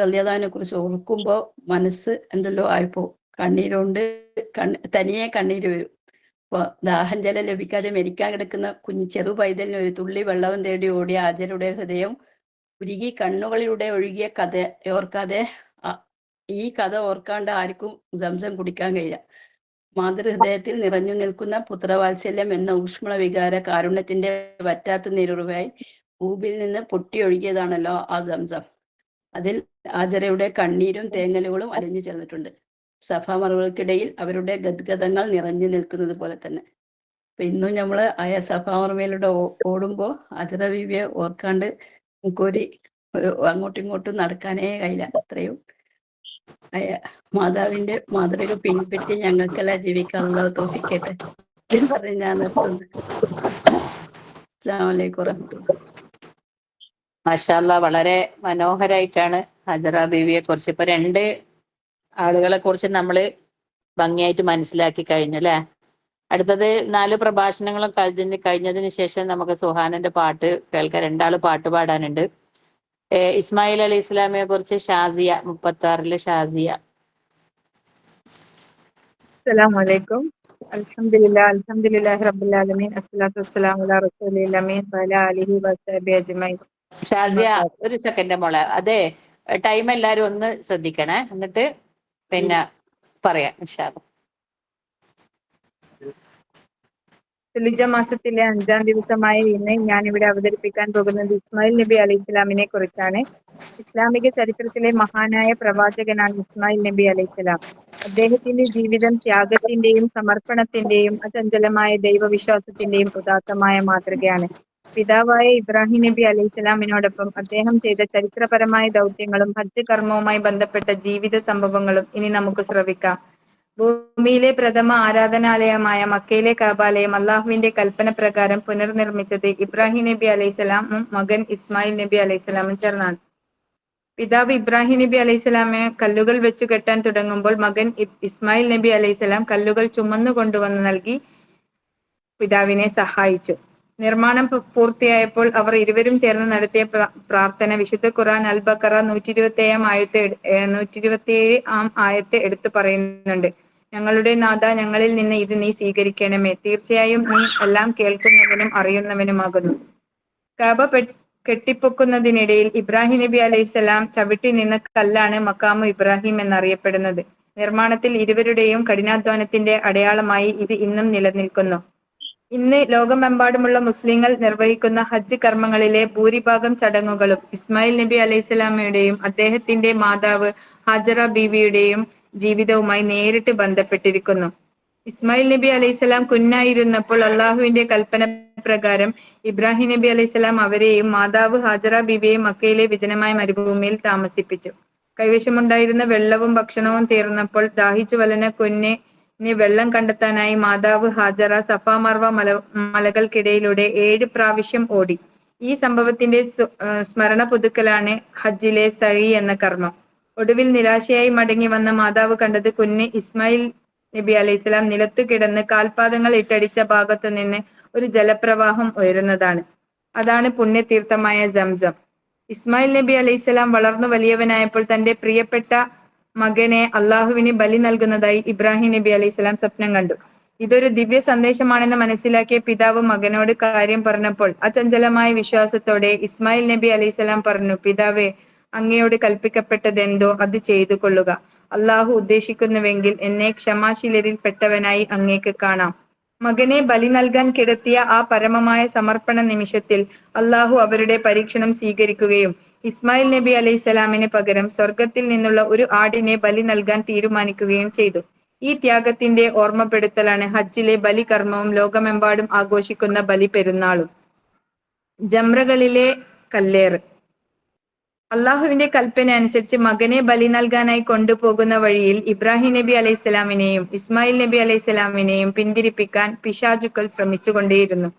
റളിയല്ലാഹുവിനെ കുറിച്ച് ഓർക്കുമ്പോൾ മനസ്സ് എന്തെല്ലോ ആയിപ്പോ കണ്ണീരുകൊണ്ട് തനിയെ കണ്ണീര് വരും. അപ്പോൾ ദാഹം ജലം ലഭിക്കാതെ മരിക്കാൻ കിടക്കുന്ന ചെറു പൈതലിന് ഒരു തുള്ളി വെള്ളവും തേടി ഓടിയ ഹാജരുടെ ഹൃദയം ഉരുകി കണ്ണുകളിലൂടെ ഒഴുകിയ ഓർക്കാതെ ഈ കഥ ഓർക്കാണ്ട് ആർക്കും സംസം കുടിക്കാൻ കഴിയില്ല. മാതൃഹൃദയത്തിൽ നിറഞ്ഞു നിൽക്കുന്ന പുത്രവാത്സല്യം എന്ന ഊഷ്മള വികാര കാരുണ്യത്തിന്റെ വറ്റാത്ത നീരുറവായി ഭൂമിയിൽ നിന്ന് പൊട്ടി ഒഴുകിയതാണല്ലോ ആ സംസം. അതിൽ ഹാജറയുടെ കണ്ണീരും തേങ്ങലുകളും അലിഞ്ഞു ചേർന്നിട്ടുണ്ട്. സഫാ മറവകൾക്കിടയിൽ അവരുടെ ഗദ്ഗതങ്ങൾ നിറഞ്ഞു നിൽക്കുന്നത് പോലെ തന്നെ. അപ്പൊ ഇന്നും നമ്മൾ സഫാ മറവയിലൂടെ ഓടുമ്പോൾ ഹാജറ ബീവിയെ ഓർക്കാണ്ട് നമുക്കൊരു അങ്ങോട്ടും ഇങ്ങോട്ടും നടക്കാനേ കഴിയില്ല. അത്രയും മാതാവിന്റെ മാതൃക പിൻപറ്റി ഞങ്ങൾക്കെല്ലാം ജീവിക്കാനുള്ള തോഫിക്കട്ടെ എന്ന് പറഞ്ഞ് ഞാൻ നിർത്തുന്നു. അസ്സലാമു അലൈക്കും വറഹ്മത്തുള്ളാഹി. മാഷാ അല്ലാഹ്, വളരെ മനോഹരായിട്ടാണ് ഹാജറ ബീവിയെ കുറിച്ച് ഇപ്പൊ 2 ആളുകളെ കുറിച്ച് നമ്മൾ ഭംഗിയായിട്ട് മനസ്സിലാക്കി കഴിഞ്ഞു അല്ലെ. അടുത്തത് 4 പ്രഭാഷണങ്ങളും കഴിഞ്ഞതിന് ശേഷം നമുക്ക് സുഹാനന്റെ പാട്ട് കേൾക്കാൻ. 2 ആള് പാട്ട് പാടാനുണ്ട്. ഇസ്മായിൽ അലി ഇസ്ലാമിയെ കുറിച്ച് ഷാസിയ 36 ഷാസിയ. അസ്സലാമു അലൈക്കും. അൽഹംദുലില്ലാഹി റബ്ബിൽ ആലമീൻ. അസ്സലാത്തു വസ്സലാമു അലാ റസൂലിൽ അമീൻ വഅലാ ആലിഹി വസഹ്ബിഹി അജ്മഈൻ. ഷാസിയ ഒരു സെക്കൻഡ് മോളെ, അതെ ടൈം എല്ലാരും ഒന്ന് ശ്രദ്ധിക്കണേ, എന്നിട്ട് പിന്നെ പറയാം ഇൻഷാ അല്ലാഹ്. ദുൽഹിജ്ജ മാസത്തിലെ 5-ാം ദിവസമായ ഇന്ന് ഞാൻ ഇവിടെ അവതരിപ്പിക്കാൻ പോകുന്നത് ഇസ്മായിൽ നബി അലൈഹി ഇസ്ലാമിനെ കുറിച്ചാണ്. ഇസ്ലാമിക ചരിത്രത്തിലെ മഹാനായ പ്രവാചകനാണ് ഇസ്മായിൽ നബി അലൈഹി ഇസ്ലാം. അദ്ദേഹത്തിന്റെ ജീവിതം ത്യാഗത്തിന്റെയും സമർപ്പണത്തിന്റെയും അചഞ്ചലമായ ദൈവവിശ്വാസത്തിന്റെയും ഉദാത്തമായ മാതൃകയാണ്. പിതാവായ ഇബ്രാഹിം നബി അലൈഹി ഇസ്ലാമിനോടൊപ്പം അദ്ദേഹം ചെയ്ത ചരിത്രപരമായ ദൗത്യങ്ങളും ഹജ്ജ് കർമ്മവുമായി ബന്ധപ്പെട്ട ജീവിത സംഭവങ്ങളും ഇനി നമുക്ക് ശ്രവിക്കാം. ഭൂമിയിലെ പ്രഥമ ആരാധനാലയമായ മക്കയിലെ കഅബാലയം അള്ളാഹുവിന്റെ കൽപ്പന പ്രകാരം പുനർനിർമ്മിച്ചത് ഇബ്രാഹിം നബി അലൈഹിസ്സലാമും മകൻ ഇസ്മായിൽ നബി അലൈഹിസ്സലാമും ചേർന്നാണ്. പിതാവ് ഇബ്രാഹിം നബി അലൈഹിസ്സലാമെ കല്ലുകൾ വെച്ചു കെട്ടാൻ തുടങ്ങുമ്പോൾ മകൻ ഇസ്മായിൽ നബി അലൈഹിസ്സലാം കല്ലുകൾ ചുമന്നു കൊണ്ടുവന്ന് നൽകി പിതാവിനെ സഹായിച്ചു. നിർമ്മാണം പൂർത്തിയായപ്പോൾ അവർ ഇരുവരും ചേർന്ന് നടത്തിയ പ്രാർത്ഥന വിശുദ്ധ ഖുർആൻ അൽ ബഖറ 127 ആയത്ത് എടുത്തു പറയുന്നുണ്ട്. ഞങ്ങളുടെ നാഥ, ഞങ്ങളിൽ നിന്ന് ഇത് നീ സ്വീകരിക്കണമേ. തീർച്ചയായും നീ എല്ലാം കേൾക്കുന്നവനും അറിയുന്നവനുമാകുന്നു. കഅബ കെട്ടിപ്പൊക്കുന്നതിനിടയിൽ ഇബ്രാഹിം നബി അലൈഹിസ്സലാം ചവിട്ടി നിന്ന കല്ലാണ് മക്കാമു ഇബ്രാഹിം എന്നറിയപ്പെടുന്നത്. നിർമ്മാണത്തിൽ ഇരുവരുടെയും കഠിനാധ്വാനത്തിന്റെ അടയാളമായി ഇത് ഇന്നും നിലനിൽക്കുന്നു. ഇന്ന് ലോകമെമ്പാടുമുള്ള മുസ്ലിങ്ങൾ നിർവഹിക്കുന്ന ഹജ്ജ് കർമ്മങ്ങളിലെ ഭൂരിഭാഗം ചടങ്ങുകളും ഇസ്മായിൽ നബി അലൈഹിസ്സലാമയുടെയും അദ്ദേഹത്തിന്റെ മാതാവ് ഹാജറ ബീവിയുടെയും ജീവിതവുമായി നേരിട്ട് ബന്ധപ്പെട്ടിരിക്കുന്നു. ഇസ്മായിൽ നബി അലൈഹിസ്സലാം കുഞ്ഞായിരുന്നപ്പോൾ അള്ളാഹുവിന്റെ കൽപ്പന പ്രകാരം ഇബ്രാഹിം നബി അലൈഹിസ്സലാം അവരെയും മാതാവ് ഹാജറ ബീവിയെയും മക്കയിലെ വിജനമായ മരുഭൂമിയിൽ താമസിപ്പിച്ചു. കൈവശമുണ്ടായിരുന്ന വെള്ളവും ഭക്ഷണവും തീർന്നപ്പോൾ ദാഹിച്ചു വലഞ്ഞ കുഞ്ഞിന് വെള്ളം കണ്ടെത്താനായി മാതാവ് ഹാജറ സഫ മർവ മലകൾക്കിടയിലൂടെ 7 പ്രാവശ്യം ഓടി. ഈ സംഭവത്തിന്റെ സ്മരണ പുതുക്കലാണ് ഹജ്ജിലെ സഈ എന്ന കർമ്മം. ഒടുവിൽ നിരാശയായി മടങ്ങി വന്ന മാതാവ് കണ്ടത് കുഞ്ഞ് ഇസ്മായിൽ നബി അലൈഹിസ്സലാം നിലത്തു കിടന്ന് കാൽപാദങ്ങൾ ഇട്ടടിച്ച ഭാഗത്തു നിന്ന് ഒരു ജലപ്രവാഹം ഉയരുന്നതാണ്. അതാണ് പുണ്യതീർത്ഥമായ സംസം. ഇസ്മായിൽ നബി അലൈഹിസ്സലാം വളർന്നു വലിയവനായപ്പോൾ തന്റെ പ്രിയപ്പെട്ട മകനെ അള്ളാഹുവിന് ബലി നൽകുന്നതായി ഇബ്രാഹിം നബി അലൈഹിസ്സലാം സ്വപ്നം കണ്ടു. ഇതൊരു ദിവ്യ സന്ദേശമാണെന്ന് മനസ്സിലാക്കിയ പിതാവ് മകനോട് കാര്യം പറഞ്ഞപ്പോൾ അചഞ്ചലമായ വിശ്വാസത്തോടെ ഇസ്മായിൽ നബി അലൈഹിസ്സലാം പറഞ്ഞു, പിതാവേ, അങ്ങയോട് കൽപ്പിക്കപ്പെട്ടതെന്തോ അത് ചെയ്തു കൊള്ളുക. അള്ളാഹു ഉദ്ദേശിക്കുന്നുവെങ്കിൽ എന്നെ ക്ഷമാശീലരിൽ പെട്ടവനായി അങ്ങേക്ക് കാണാം. മകനെ ബലി നൽകാൻ കിടത്തിയ ആ പരമമായ സമർപ്പണ നിമിഷത്തിൽ അള്ളാഹു അവരുടെ പരീക്ഷണം സ്വീകരിക്കുകയും ഇസ്മായിൽ നബി അലൈഹിസ്സലാമിന് പകരം സ്വർഗത്തിൽ നിന്നുള്ള ഒരു ആടിനെ ബലി നൽകാൻ തീരുമാനിക്കുകയും ചെയ്തു. ഈ ത്യാഗത്തിന്റെ ഓർമ്മപ്പെടുത്തലാണ് ഹജ്ജിലെ ബലി കർമ്മവും ലോകമെമ്പാടും ആഘോഷിക്കുന്ന ബലി പെരുന്നാളും. ജംറകളിലെ കല്ലേറ്. അള്ളാഹുവിന്റെ കൽപ്പന അനുസരിച്ച് മകനെ ബലി നൽകാനായി കൊണ്ടുപോകുന്ന വഴിയിൽ ഇബ്രാഹിം നബി അലൈഹിസ്സലാമിനെയും ഇസ്മായിൽ നബി അലൈഹിസ്സലാമിനെയും പിന്തിരിപ്പിക്കാൻ പിശാചുക്കൾ ശ്രമിച്ചുകൊണ്ടേയിരുന്നു.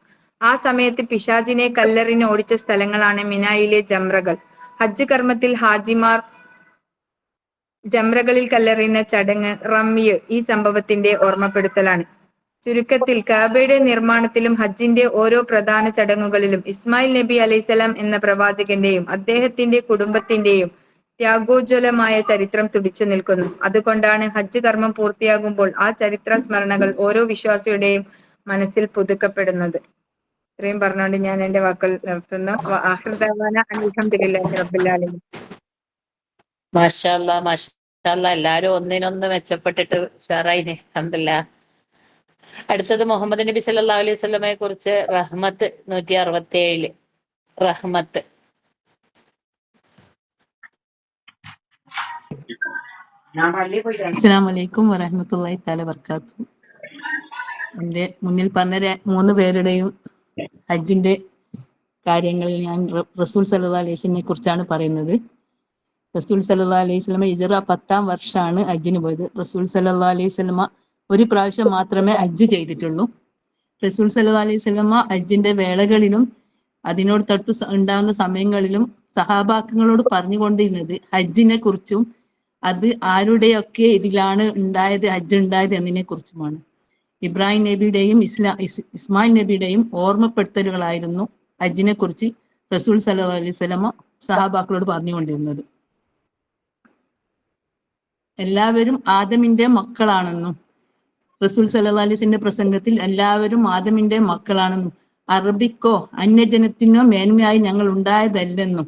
ആ സമയത്ത് പിശാചിനെ കല്ലെറിഞ്ഞ് ഓടിച്ച സ്ഥലങ്ങളാണ് മിനായിലെ ജംറകൾ. ഹജ്ജ് കർമ്മത്തിൽ ഹാജിമാർ ജംറകളിൽ കല്ലെറിയുന്ന ചടങ്ങ് റമ്യ് ഈ സംഭവത്തിന്റെ ഓർമ്മപ്പെടുത്തലാണ്. ചുരുക്കത്തിൽ കഅബയുടെ നിർമ്മാണത്തിലും ഹജ്ജിന്റെ ഓരോ പ്രധാന ചടങ്ങുകളിലും ഇസ്മായിൽ നബി അലൈഹിസ്സലാം എന്ന പ്രവാചകന്റെയും അദ്ദേഹത്തിന്റെ കുടുംബത്തിന്റെയും ത്യാഗോജ്വലമായ ചരിത്രം തുടിച്ചു നിൽക്കുന്നു. അതുകൊണ്ടാണ് ഹജ്ജ് കർമ്മം പൂർത്തിയാകുമ്പോൾ ആ ചരിത്ര സ്മരണകൾ ഓരോ വിശ്വാസിയുടെയും മനസ്സിൽ പുതുക്കപ്പെടുന്നത്. ഇത്രയും പറഞ്ഞുകൊണ്ട് ഞാൻ എന്റെ വാക്കുകൾ നിർത്തുന്നു. ആഖിർ ദഅവാന അൽഹംദുലില്ലാഹി റബ്ബിൽ ആലമീൻ. മാഷാ അല്ലാ, മാഷാ അല്ലാ. എല്ലാരും ഒന്നിനൊന്ന് മെച്ചപ്പെട്ടിട്ട് ഉഷാറായിനെ. അൽഹംദുലില്ലാ. അടുത്തത് മുഹമ്മദ് നബി സല്ലല്ലാഹു അലൈഹി വസല്ലമയെ കുറിച്ച് റഹ്മത്ത് 167 റഹ്മത്ത്. അസ്സലാമു അലൈക്കും വറഹ്മത്തുള്ളാഹി തആല വബറകാതുഹു. എൻ്റെ മുന്നിൽ പറഞ്ഞ 3 പേരുടെയും ഹജ്ജിന്റെ കാര്യങ്ങളിൽ ഞാൻ റസൂൽ സല്ലല്ലാഹു അലൈഹി വസല്ലമയെ കുറിച്ചാണ് പറയുന്നത്. റസൂൽ സല്ലല്ലാഹു അലൈഹി വസല്ലമ ഹിജ്റ 10-ാം വർഷമാണ് ഹജ്ജിന് പോയത്. റസൂൽ സല്ലല്ലാഹു അലൈഹി വസല്ലമ ഒരു പ്രാവശ്യം മാത്രമേ ഹജ്ജ് ചെയ്തിട്ടുള്ളൂ. റസൂൽ സല്ലല്ലാഹു അലൈഹി വസല്ലമ ഹജ്ജിന്റെ വേളകളിലും അതിനോട് തൊട്ട് ഉണ്ടാകുന്ന സമയങ്ങളിലും സഹാബാക്കളോട് പറഞ്ഞുകൊണ്ടിരുന്നത് ഹജ്ജിനെ കുറിച്ചും അത് ആരുടെയൊക്കെ ഇതിലാണ് ഉണ്ടായത്, ഹജ്ജ് ഉണ്ടായത് എന്നതിനെ കുറിച്ചുമാണ്. ഇബ്രാഹിം നബിയുടെയും ഇസ്മായിൽ നബിയുടെയും ഓർമ്മപ്പെടുത്തലുകളായിരുന്നു ഹജ്ജിനെ കുറിച്ച് റസൂൽ സല്ലല്ലാഹു അലൈഹി വസല്ലമ സഹാബാക്കളോട് പറഞ്ഞുകൊണ്ടിരുന്നത്. എല്ലാവരും ആദമിന്റെ മക്കളാണെന്നും റസൂൽ സല്ലല്ലാഹു അലൈഹി വസല്ലമയുടെ പ്രസംഗത്തിൽ എല്ലാവരും ആദമിന്റെ മക്കളാണെന്നും അറബിക്കോ അന്യജനത്തിനോ മേന്മയായി ഞങ്ങൾ ഉണ്ടായതല്ലെന്നും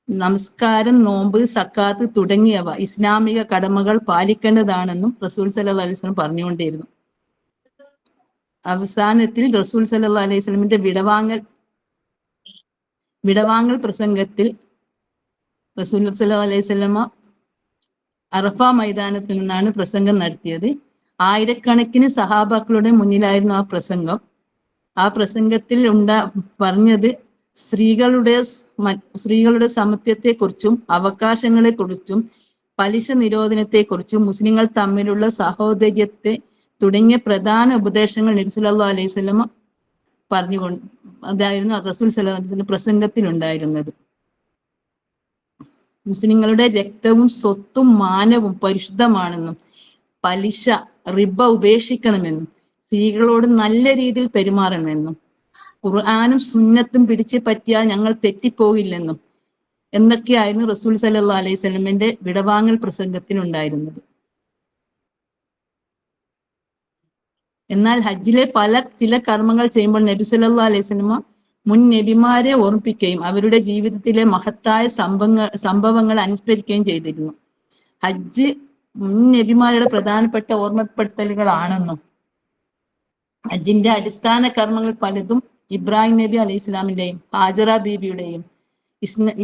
നമസ്കാരം, നോമ്പ്, സക്കാത്ത് തുടങ്ങിയവ ഇസ്ലാമിക കടമകൾ പാലിക്കേണ്ടതാണെന്നും റസൂൽ സല്ലല്ലാഹു അലൈഹി വസല്ലം പറഞ്ഞുകൊണ്ടിരുന്നു. അവസാനത്തിൽ റസൂൽ സല്ലല്ലാഹു അലൈഹി വസല്ലമിന്റെ വിടവാങ്ങൽ പ്രസംഗത്തിൽ റസൂൽ സല്ലല്ലാഹു അലൈഹി വസല്ലമ അറഫ മൈതാനത്തിൽ നിന്നാണ് പ്രസംഗം നടത്തിയത്. ആയിരക്കണക്കിന് സഹാബാക്കളുടെ മുന്നിലായിരുന്നു ആ പ്രസംഗം. ആ പ്രസംഗത്തിൽ പറഞ്ഞത് സ്ത്രീകളുടെ സമത്വത്തെക്കുറിച്ചും അവകാശങ്ങളെക്കുറിച്ചും പലിശ നിരോധനത്തെക്കുറിച്ചും മുസ്ലിങ്ങൾ തമ്മിലുള്ള സഹോദര്യത്തെ തുടങ്ങിയ പ്രധാന ഉപദേശങ്ങൾ നബി സല്ലല്ലാഹു അലൈഹി വസല്ലമ പറഞ്ഞുകൊണ്ട് അതായിരുന്നു റസൂൽ സല്ലല്ലാഹു അലൈഹി വസല്ലം പ്രസംഗത്തിൽ ഉണ്ടായിരുന്നത്. മുസ്ലിങ്ങളുടെ രക്തവും സ്വത്തും മാനവും പരിശുദ്ധമാണെന്നും പലിശ റിബ ഉപേക്ഷിക്കണമെന്നും സ്ത്രീകളോട് നല്ല രീതിയിൽ പെരുമാറണമെന്നും ഖുർആനും സുന്നത്തും പിടിച്ചു പറ്റിയാൽ ഞങ്ങൾ തെറ്റിപ്പോകില്ലെന്നും എന്നൊക്കെയായിരുന്നു റസൂൽ സല്ലല്ലാഹു അലൈഹി വസല്ലമിന്റെ വിടവാങ്ങൽ പ്രസംഗത്തിൽ ഉണ്ടായിരുന്നത്. എന്നാൽ ഹജ്ജിലെ ചില കർമ്മങ്ങൾ ചെയ്യുമ്പോൾ നബി സല്ലല്ലാഹു അലൈഹി വസല്ലമ മുൻ നബിമാരെ ഓർമ്മിപ്പിക്കുകയും അവരുടെ ജീവിതത്തിലെ മഹത്തായ സംഭവങ്ങൾ അനുസ്മരിക്കുകയും ചെയ്തിരുന്നു. ഹജ്ജ് മുൻ നബിമാരുടെ പ്രധാനപ്പെട്ട ഓർമ്മപ്പെടുത്തലുകളാണെന്നും ഹജ്ജിന്റെ അടിസ്ഥാന കർമ്മങ്ങൾ പലതും ഇബ്രാഹിം നബി അലൈഹി ഇസ്ലാമിന്റെയും ഹാജറ ബീബിയുടെയും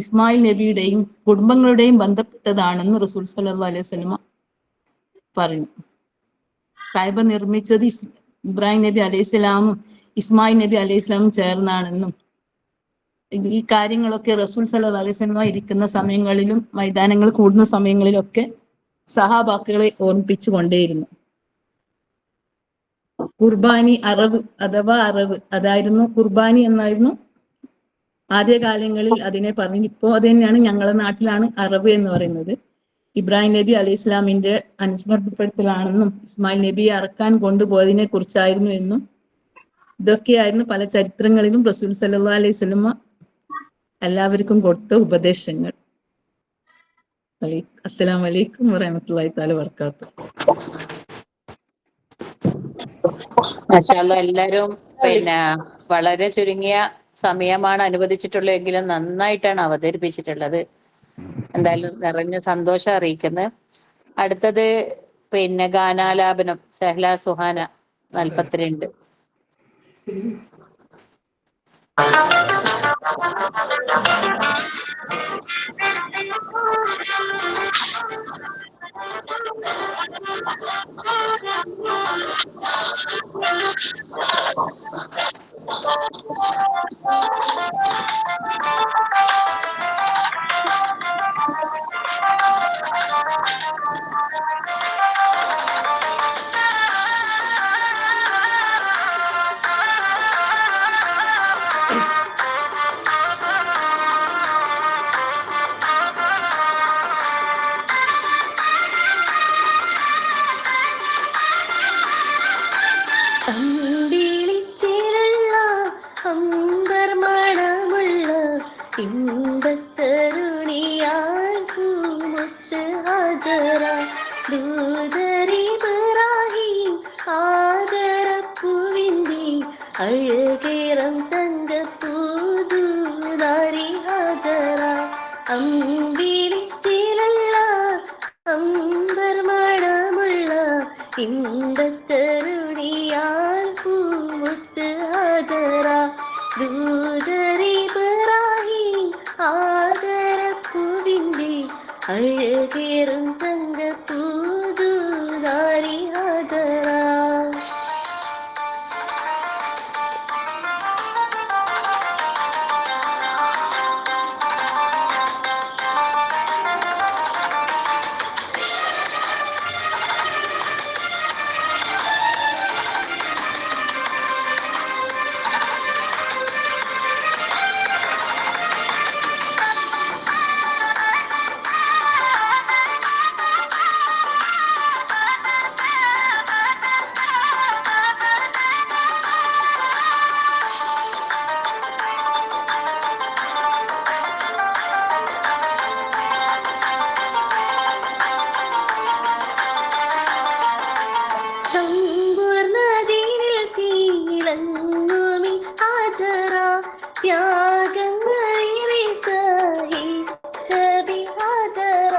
ഇസ്മായിൽ നബിയുടെയും കുടുംബങ്ങളുടെയും ബന്ധപ്പെട്ടതാണെന്ന് റസൂൽ സല്ലല്ലാഹു അലൈഹി വസല്ലം പറഞ്ഞു. കഅബ നിർമ്മിച്ചത് ഇബ്രാഹിം നബി അലൈഹി സ്വലാമും ഇസ്മായിൽ നബി അലൈഹി സ്വലാമും ചേർന്നാണെന്നും ഈ കാര്യങ്ങളൊക്കെ റസൂൽ സല്ലല്ലാഹു അലൈഹി വസല്ലം ഇരിക്കുന്ന സമയങ്ങളിലും മൈതാനങ്ങൾ കൂടുന്ന സമയങ്ങളിലൊക്കെ സഹാബാക്കളെ ഓർമ്മിപ്പിച്ചു കൊണ്ടേയിരുന്നു. കുർബാനി അറവ് അഥവാ അറവ് അതായിരുന്നു കുർബാനി എന്നായിരുന്നു ആദ്യകാലങ്ങളിൽ അതിനെ പറഞ്ഞു. ഇപ്പോൾ അത് തന്നെയാണ് ഞങ്ങളുടെ നാട്ടിലാണ് അറവ് എന്ന് പറയുന്നത്. ഇബ്രാഹിം നബി അലൈഹി ഇസ്ലാമിന്റെ അനുസ്മരണപ്പെടുത്തലാണെന്നും ഇസ്മായിൽ നബിയെ അറക്കാൻ കൊണ്ടുപോയതിനെ കുറിച്ചായിരുന്നു എന്നും ഇതൊക്കെയായിരുന്നു പല ചരിത്രങ്ങളിലും റസൂൽ സല്ലല്ലാഹു അലൈഹി വസല്ലം എല്ലാവർക്കും കൊടുത്ത ഉപദേശങ്ങൾ. അസ്സലാമു അലൈക്കും വറഹ്മത്തുള്ളാഹി തആല വബറകാതുഹു. മാഷാ അല്ലാ, എല്ലാവരും വളരെ ചുരുങ്ങിയ സമയമാണ് അനുവദിച്ചിട്ടുള്ളതെങ്കിലും നന്നായിട്ടാണ് അവതരിപ്പിച്ചിട്ടുള്ളത്. എന്തായാലും നിറഞ്ഞ സന്തോഷം അറിയിക്കുന്നത്. അടുത്തത് ഗാനാലാപനം സെഹ്ല സുഹാന 42. അമ്പിളിച്ചിരുള്ള അമ്പർമണമുള്ള ഇമ്പത്തരുണിയാൽ പൂമുത്ത് ഹാജറ ദൂതരിബ്രാഹിം ആദരപ്പൂവിൻ്റെ അഴകേറം തങ്കപ്പൂതൂനാരി ഹാജറ. അമ്പിളിച്ചിരുള്ള അമ്പർമണമുള്ള ഇമ്പത്തരുണിയാൽ പൂമുത്ത് ഹാജറ ദൂതരിബ്രാഹിം ആദരപ്പൂവിൻ്റെ അഴകേറും തങ്കപ്പൂതൂനാരി ഹാജറ. സമ്പൂർണ്ണതീനിൽ തിളങ്ങുമി ഹാജറ ത്യാഗങ്ങളേറെ സഹിച്ച ബി ഹാജറ.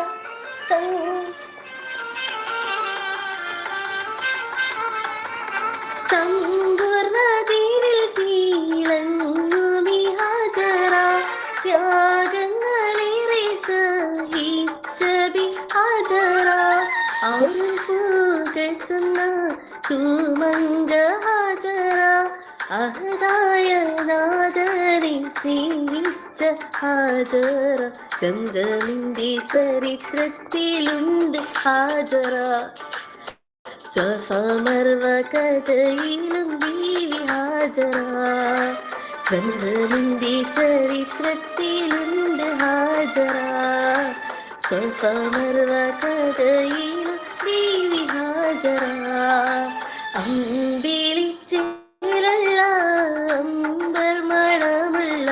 സമ്പൂർണ്ണതീനിൽ തിളങ്ങുമി ഹാജറ ത്യാഗങ്ങളേറെ സഹിച്ച ബി ഹാജറ. അവൻ പുകഴ്ത്തുന്ന തൂമങ്ക ഹാജറ അഹദായ നാദനെ സ്നേഹിച്ച ഹാജറ. സംസമിന്റെ ചരിത്രത്തിലുണ്ട് ഹാജറ. സ്വഫ മർവ കഥയിലും ബീവി ഹാജറ. സംസമിന്റെ ചരിത്രത്തിലുണ്ട് ഹാജറ. സ്വഫ മർവ കഥയിലും ബീവി ഹാജറ. അമ്പിളിച്ചിരുള്ള അമ്പർമണമുള്ള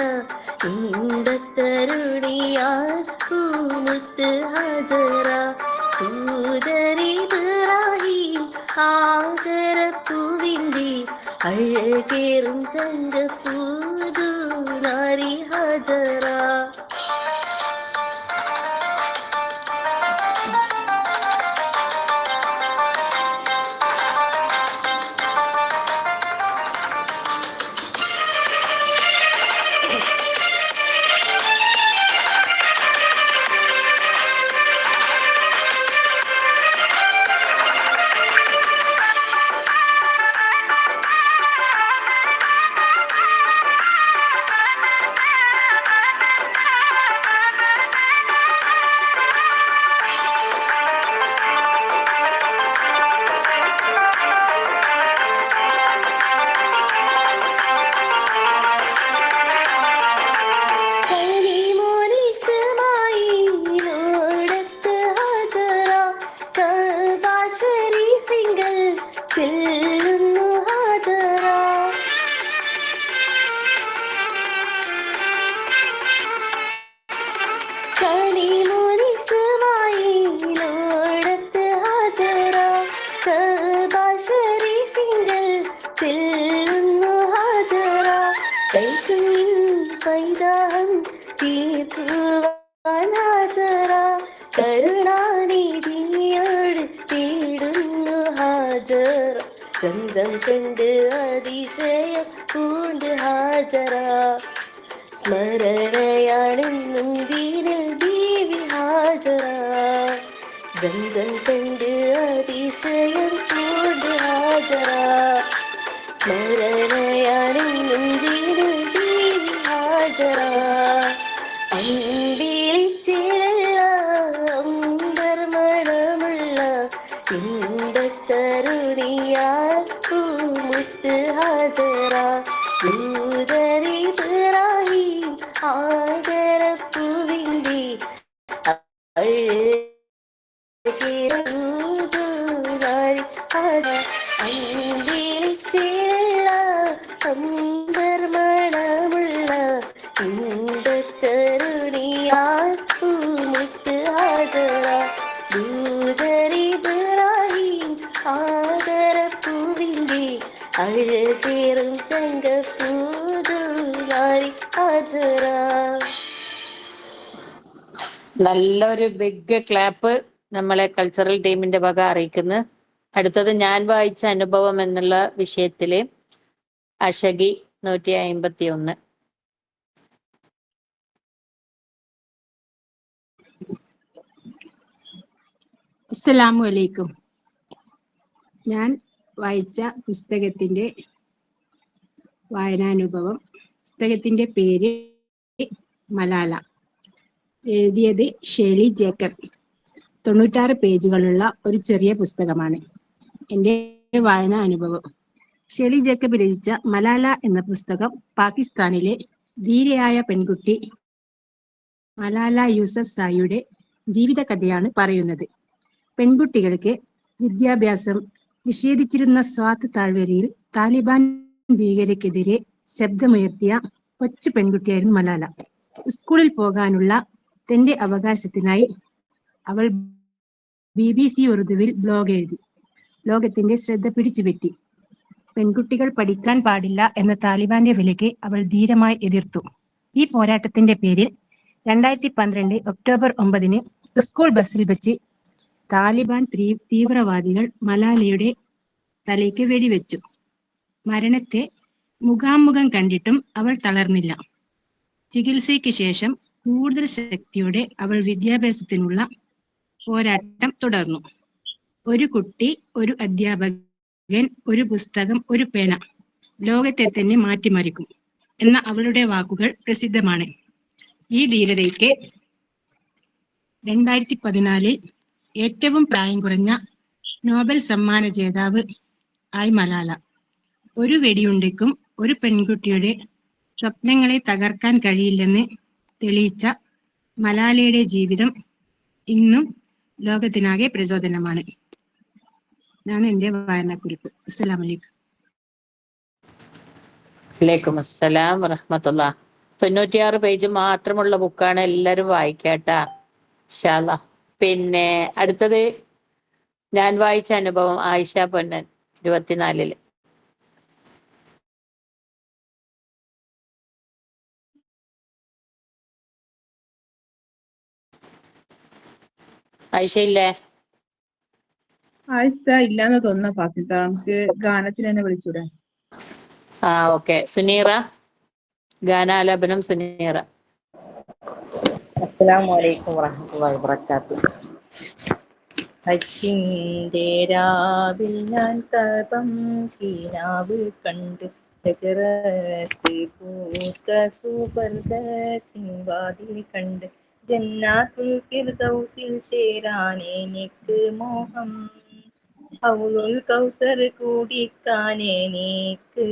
ഇമ്പത്തരുണിയാൽ പൂമുത്ത് ഹാജറ ദൂതരിബ്രാഹിം ആദരപ്പൂവിൻ്റെ അഴകേറും തങ്കപ്പൂതൂനാരി നാരി ഹാജറ കനിമോനിസ്മായിലോടത്ത് ഹാജറ കഅബ ശരീഫിങ്കൽ ചെല്ലുന്നു ഹാജറ കനിമോനിസ്മായിലോടത്ത് ഹാജറ കഅബ ശരീഫിങ്കൽ ചെല്ലുന്നു ഹാജറ കൈക്കുഞ്ഞിൻ പൈതാഹം തീർക്കുവാൻ ഹാജറ കരുണാനിധിയോട് തേടുന്നു ഹാജറ സംസം കണ്ട് അതിശയം പൂണ്ട് ഹാജറ സ്മരണയാണെന്നും ദീനിൽ ബീവി ഹാജറ സംസം കണ്ട് അതിശയം പൂണ്ട് ഹാജറ സ്മരണയാണെന്നും ദീനിൽ ബീവി ഹാജറ അമ്പിളിച്ചിരല്ല അമ്പർമണമുള്ള ഇമ്പത്തരുണിയാൽ പൂമുത്ത് ഹാജറ ദൂതരിബ്രാഹിം ആദരപ്പൂവിൻ്റെ അഴകിറൂതുനാരി ഹാജറ അമ്പിളിച്ചിരല്ല അമ്പർമണമുള്ള ഇമ്പത്തരുണിയാൽ പൂമുത്ത് ഹാജറ ദൂതരിബ്രാഹിം ആദരപ്പൂവിൻ്റെ അഴകേറും തങ്കപ്പൂതുനാരി ഹാജറ. നല്ലൊരു ബിഗ് ക്ലാപ്പ് നമ്മളെ കൾച്ചറൽ ടീമിന്റെ വക അറിയിക്കുന്നു. അടുത്തത് ഞാൻ വായിച്ച അനുഭവം എന്നുള്ള വിഷയത്തില് അശകി 151. അസ്സലാമു അലൈക്കും. ഞാൻ വായിച്ച പുസ്തകത്തിന്റെ വായനാനുഭവം. പുസ്തകത്തിന്റെ പേര് മലാല. എഴുതിയത് ഷേളി ജേക്കബ്. 96 പേജുകളുള്ള ഒരു ചെറിയ പുസ്തകമാണ്. എൻ്റെ വായനാ അനുഭവം. ഷേളി ജേക്കബ് രചിച്ച മലാല എന്ന പുസ്തകം പാകിസ്ഥാനിലെ ധീരയായ പെൺകുട്ടി മലാല യൂസഫ് സായിയുടെ ജീവിതകഥയാണ് പറയുന്നത്. പെൺകുട്ടികൾക്ക് വിദ്യാഭ്യാസം നിഷേധിച്ചിരുന്ന സ്വാത്ത് താഴ്വരയിൽ താലിബാൻ ഭീകരക്കെതിരെ ശബ്ദമുയർത്തിയ കൊച്ചു പെൺകുട്ടിയായിരുന്നു മലാല. സ്കൂളിൽ പോകാനുള്ള തന്റെ അവകാശത്തിനായി അവൾ BBC ഉറുദുവിൽ ബ്ലോഗ് എഴുതി. ലോകത്തിന്റെ ശ്രദ്ധ പിടിച്ചുപറ്റി. പെൺകുട്ടികൾ പഠിക്കാൻ പാടില്ല എന്ന താലിബാന്റെ വിലക്ക് അവൾ ധീരമായി എതിർത്തു. ഈ പോരാട്ടത്തിന്റെ പേരിൽ 2012 ഒക്ടോബർ 9 സ്കൂൾ ബസ്സിൽ വെച്ച് താലിബാൻ തീവ്രവാദികൾ മലാലയുടെ തലയ്ക്ക് വെടിവെച്ചു. മരണത്തെ മുഖാമുഖം കണ്ടിട്ടും അവൾ തളർന്നില്ല. ചികിത്സയ്ക്ക് ശേഷം കൂടുതൽ ശക്തിയോടെ അവൾ വിദ്യാഭ്യാസത്തിനുള്ള പോരാട്ടം തുടർന്നു. ഒരു കുട്ടി, ഒരു അധ്യാപകൻ, ഒരു പുസ്തകം, ഒരു പേന ലോകത്തെ തന്നെ മാറ്റിമറിക്കും എന്ന അവളുടെ വാക്കുകൾ പ്രസിദ്ധമാണ്. ഈ ധീരതയ്ക്ക് 2014 ഏറ്റവും പ്രായം കുറഞ്ഞ നോബൽ സമ്മാന ജേതാവ് ആയി മലാല. ഒരു വെടിയുണ്ടയ്ക്കും ഒരു പെൺകുട്ടിയുടെ സ്വപ്നങ്ങളെ തകർക്കാൻ കഴിയില്ലെന്ന് തെളിയിച്ച മലാലയുടെ ജീവിതം ഇന്നും ലോകത്തിനാകെ പ്രചോദനമാണ്. ഇതാണ് എൻ്റെ വായനാക്കുറിപ്പ്. അസ്സലാമു അലൈക്കും. വലൈക്കും അസ്സലാം വറഹ്മത്തുള്ളാഹി. 96 പേജ് മാത്രമുള്ള ബുക്കാണ്. എല്ലാരും വായിക്കാട്ടാ ഇൻഷാ അല്ലാഹ്. പിന്നെ അടുത്തത് ഞാൻ വായിച്ച അനുഭവം ആയിഷ പൊന്നൻ 24. ആയിഷയില്ലേ? ആയിസ്ത ഇല്ലാന്ന് തോന്നുന്ന ഫാസിത്ത, നമുക്ക് ഗാനത്തിന് തന്നെ വിളിച്ചൂടെ? ഓക്കെ. സുനീറ, ഗാനാലാപനം സുനീറ. അസ്സലാമു അലൈക്കും വറഹ്മത്തുള്ളാഹി വബറകാതുഹു. ഹജ്ജിന്റെ രാവിൽ ഞാൻ കഅബം കിനാവ് കണ്ട്, ഷജറത്ത് പൂത്ത സുവർഗത്തിൻ വാതിൽ കണ്ട്, ജന്നാത്തുൽ ഫിർദൗസിൽ ചേരാൻ എനിക്ക് മോഹം, ഹൗലുൽ കൗസർ കുടിക്കാൻ എനിക്ക്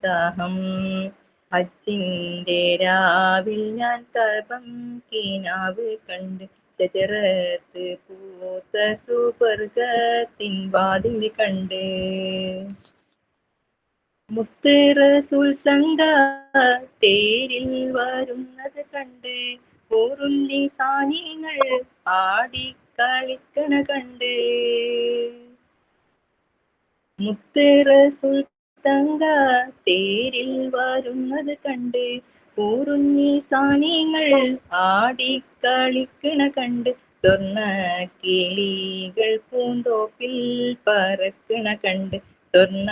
ദാഹം. ഹജ്ജിന്റെ രാവിൽ ഞാൻ കഅബം കിനാവ് കണ്ട്, ഷജറത്ത് പൂത്ത സുവർഗത്തിൻ വാതിൽ കണ്ട്, മുത്ത് റസൂൽ സംഘ തേരിൽ വരുന്നത് കണ്ട്, ഹൂറുൽ സാനികൾ ആടിക്കളിക്കണ കണ്ട്, മുത്ത് റസൂൽ തങ്ക തേരിൽ വരുന്നത് കണ്ട്, ഹൂറുൽ സാനികൾ ആടിക്കളിക്കണ കണ്ട്, സ്വർണ്ണ കിളികൾ പൂന്തോപ്പിൽ പറക്കണ കണ്ട്, സ്വർണ്ണ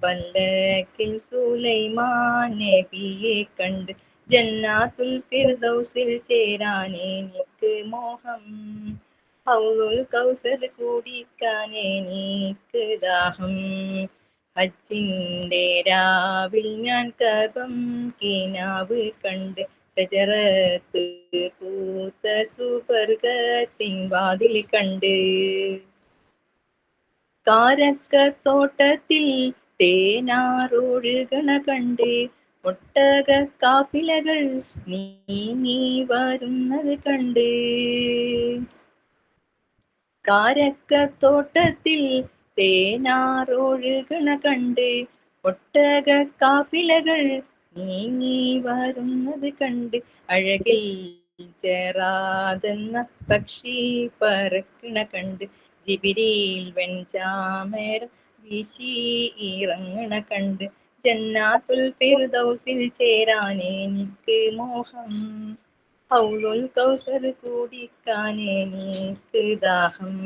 പല്ലക്കിൽ സുലൈമാൻ നബിയെ കണ്ട്, ജന്നാത്തുൽ ഫിർദൗസിൽ ചേരാൻ എനിക്ക് മോഹം, ഹൗലുൽ കൗസർ കുടിക്കാൻ എനിക്ക് ദാഹം. ഹജ്ജിന്റെ രാവിൽ ഞാൻ കഅബം കിനാവ് കണ്ട്, ഷജറത്ത് പൂത്ത സുവർഗത്തിൻ വാതിൽ കണ്ട്, കാരക്കത്തോട്ടത്തിൽ തേനാറൊഴുകണ കണ്ട്, ഒട്ടക കാഫിലകൾ നീങ്ങി വരുന്നത് കണ്ട്, കാരക്കത്തോട്ടത്തിൽ തേനാറൊഴുകണ കണ്ട്, ഒട്ടക കാഫിലകൾ നീങ്ങി വരുന്നത് കണ്ട്, അഴകിൽ ജറാദെന്ന പക്ഷി പറക്കണ കണ്ട്, ജിബ്രീൽ വെഞ്ചാമരം വീശി ഇറങ്ങണ കണ്ട്, ജന്നാത്തുൽ ഫിർദൗസിൽ ചേരാൻ എനിക്ക് മോഹം, ഹൗലുൽ കൗസർ കുടിക്കാൻ എനിക്ക് ദാഹം.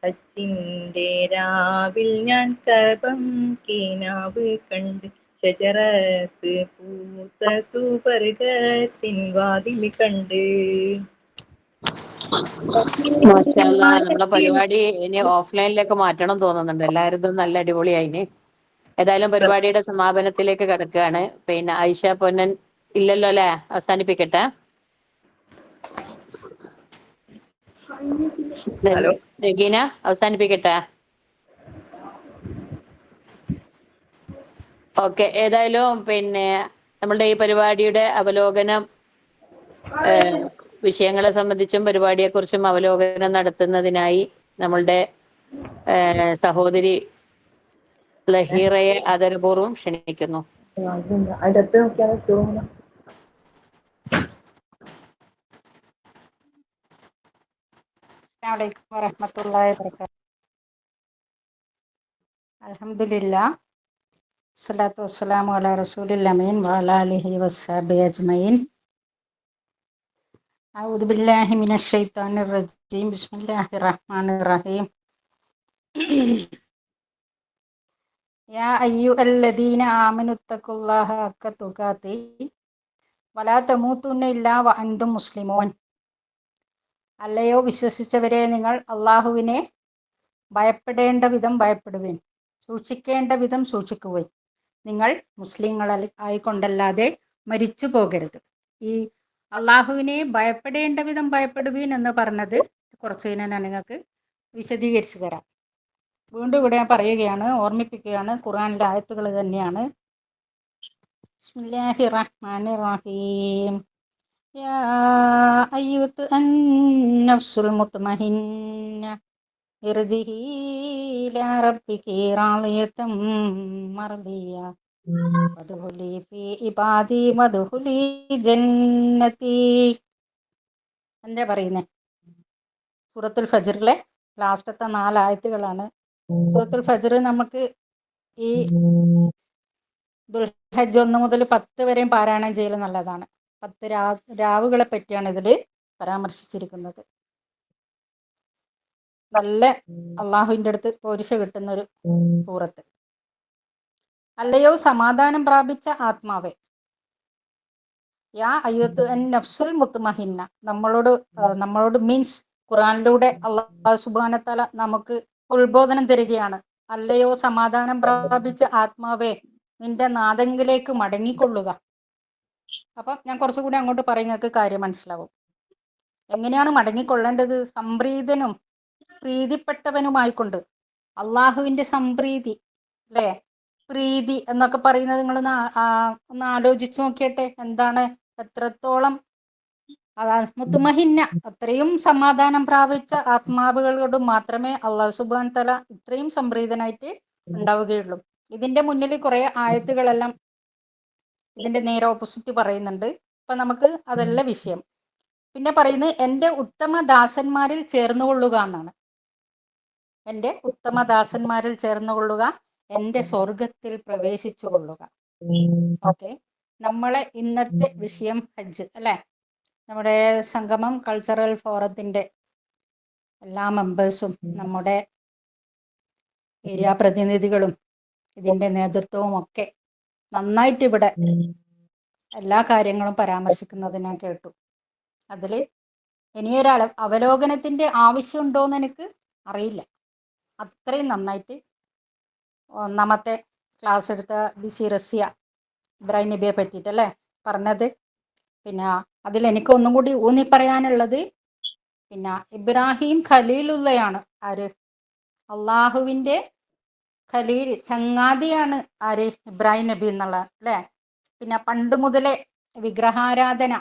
ഹജ്ജിന്റെ രാവിൽ ഞാൻ കഅബം കിനാവ് കണ്ട്, ഷജറത്ത് പൂത്ത സുവർഗത്തിൻ വാതിൽ കണ്ട്. മാഷാ അല്ലാ, നമ്മളെ പരിപാടി ഇനി ഓഫ്ലൈനിലേക്ക് മാറ്റണം തോന്നുന്നുണ്ട്. എല്ലാവരും ഇതും നല്ല അടിപൊളിയായിന്. ഏതായാലും പരിപാടിയുടെ സമാപനത്തിലേക്ക് കിടക്കുകയാണ്. പിന്നെ ആയിഷ പൊന്നൻ ഇല്ലല്ലോ അല്ലെ? അവസാനിപ്പിക്കട്ടെ. ഹലോ. രഗീന, അവസാനിപ്പിക്കട്ടെ? ഓക്കെ. ഏതായാലും പിന്നെ നമ്മളുടെ ഈ പരിപാടിയുടെ അവലോകനം, വിഷയങ്ങളെ സംബന്ധിച്ചും പരിപാടിയെക്കുറിച്ചും അവലോകനം നടത്തുന്നതിനായി നമ്മളുടെ സഹോദരി ലഹീറയെ ആദരപൂർവ്വം ക്ഷണിക്കുന്നു. അതിനകത്ത് നോക്കിയാൽ പറ്റുമോ? അസ്സലാമു അലൈക്കും വറഹ്മത്തുള്ളാഹി വബറകാതുഹു. അൽഹംദുലില്ലാഹ് സ്വലാത്തു വസ്സലാമു അലാ റസൂലിൽ അമീൻ വഅലാ ആലിഹി വസ്സഹബിഹി അജ്മഈൻ. അഊദു ബില്ലാഹി മിനശ് ശൈത്വാനിർ റജീം. ബിസ്മില്ലാഹിർ റഹ്മാനിർ റഹീം. യാ അയ്യുഹല്ലദീന ആമനുത്തഖുല്ലാഹ ഹഖ്ക തുഖാതിഹി വലാ തമൂതുന്ന ഇല്ലാ വഅൻതും മുസ്ലിമൂൻ. അല്ലയോ വിശ്വസിച്ചവരെ, നിങ്ങൾ അള്ളാഹുവിനെ ഭയപ്പെടേണ്ട വിധം ഭയപ്പെടുവിൻ, സൂക്ഷിക്കേണ്ട വിധം സൂക്ഷിക്കുവിൻ, നിങ്ങൾ മുസ്ലിങ്ങൾ ആയിക്കൊണ്ടല്ലാതെ മരിച്ചു പോകരുത്. ഈ അള്ളാഹുവിനെ ഭയപ്പെടേണ്ട വിധം ഭയപ്പെടുവിൻ എന്ന് പറഞ്ഞത് കുറച്ച് ഞാൻ നിങ്ങൾക്ക് വിശദീകരിച്ചു തരാം. വീണ്ടും ഇവിടെ ഞാൻ പറയുകയാണ്, ഓർമ്മിപ്പിക്കുകയാണ്, ഖുർആനിലെ ആയത്തുകൾ തന്നെയാണ്. ബിസ്മില്ലാഹിർ റഹ്മാനിർ റഹീം. യാ അയ്യുഹൻ നഫ്സുൽ മുത്മഇന്ന ഇർജിഇ ഇലാ റബ്ബികി റാളിയതൻ മർദിയ വദ്ഖുലി ഫീ ഇബാദി വദ്ഖുലി ജന്നതി. എന്താ പറയുന്നേ? സൂറത്തുൽ ഫജ്റിലെ ലാസ്റ്റത്തെ 4 ആയത്തുകളാണ്. സൂറത്തുൽ ഫജ്ർ നമുക്ക് ഈ ദുൽഹജ്ജ് 1 മുതൽ 10 വരെയും പാരായണം ചെയ്യൽ നല്ലതാണ്. 10 രാവുകളെ പറ്റിയാണ് ഇതിൽ പരാമർശിച്ചിരിക്കുന്നത്. നല്ല അള്ളാഹുവിൻ്റെ അടുത്ത് പോരിശ കിട്ടുന്ന ഒരു സൂറത്ത്. അല്ലയോ സമാധാനം പ്രാപിച്ച ആത്മാവേ, യാ അയ്യത്ത് നഫ്സുൽ മുത്മഹിന്ന, നമ്മളോട് മീൻസ് ഖുറാനിലൂടെ അള്ളാഹു സുബ്ഹാനഹു വ തആല നമുക്ക് ഉത്ബോധനം തരികയാണ്. അല്ലയോ സമാധാനം പ്രാപിച്ച ആത്മാവേ, നിന്റെ നാദങ്കിലേക്ക് മടങ്ങിക്കൊള്ളുക. അപ്പം ഞാൻ കുറച്ചുകൂടി അങ്ങോട്ട് പറയുന്നത് കാര്യം മനസ്സിലാവും. എങ്ങനെയാണ് മടങ്ങിക്കൊള്ളേണ്ടത്? സംപ്രീതനും പ്രീതിപ്പെട്ടവനുമായിക്കൊണ്ട്. അള്ളാഹുവിൻ്റെ സംപ്രീതി അല്ലേ, പ്രീതി എന്നൊക്കെ പറയുന്നത് നിങ്ങളൊന്ന് ഒന്ന് ആലോചിച്ച് നോക്കിയട്ടെ. എന്താണ്, എത്രത്തോളം മുത്തുമഹിന്ന, അത്രയും സമാധാനം പ്രാപിച്ച ആത്മാവുകളോട് മാത്രമേ അള്ളാഹു സുബ്ഹാനഹു വ തആല ഇത്രയും സംപ്രീതനായിട്ട് ഉണ്ടാവുകയുള്ളൂ. ഇതിന്റെ മുന്നിൽ കുറെ ആയത്തുകളെല്ലാം ഇതിന്റെ നേരെ ഓപ്പോസിറ്റ് പറയുന്നുണ്ട്. അപ്പൊ നമുക്ക് അതല്ല വിഷയം. പിന്നെ പറയുന്നത് എൻ്റെ ഉത്തമ ദാസന്മാരിൽ ചേർന്നുകൊള്ളുക എന്നാണ്. എൻ്റെ ഉത്തമ ദാസന്മാരിൽ ചേർന്നുകൊള്ളുക, എൻ്റെ സ്വർഗത്തിൽ പ്രവേശിച്ചു കൊള്ളുക. ഓക്കെ, നമ്മളെ ഇന്നത്തെ വിഷയം ഹജ്ജ് അല്ലേ. നമ്മുടെ സംഗമം കൾച്ചറൽ ഫോറത്തിൻ്റെ എല്ലാ മെമ്പേഴ്സും നമ്മുടെ ഏരിയ പ്രതിനിധികളും ഇതിൻ്റെ നേതൃത്വവും ഒക്കെ നന്നായിട്ട് ഇവിടെ എല്ലാ കാര്യങ്ങളും പരാമർശിക്കുന്നത് ഞാൻ കേട്ടു. അതിൽ ഇനിയൊരു അവലോകനത്തിൻ്റെ ആവശ്യമുണ്ടോയെന്ന് എനിക്ക് അറിയില്ല. അത്രയും നന്നായിട്ട് ഒന്നാമത്തെ ക്ലാസ് എടുത്ത ബിസി റസിയ ഇബ്രാഹിം നബിയെ പറ്റിയിട്ടല്ലേ പറഞ്ഞത്. പിന്നെ അതിൽ എനിക്ക് ഒന്നും കൂടി ഊന്നി പറയാനുള്ളത്, പിന്നെ ഇബ്രാഹിം ഖലീലുള്ളയാണ് ആര്, അള്ളാഹുവിൻ്റെ ഖലീൽ ചങ്ങാതിയാണ് ആര്, ഇബ്രാഹിം നബി എന്നുള്ള അല്ലേ. പിന്നെ പണ്ട് മുതലേ വിഗ്രഹാരാധന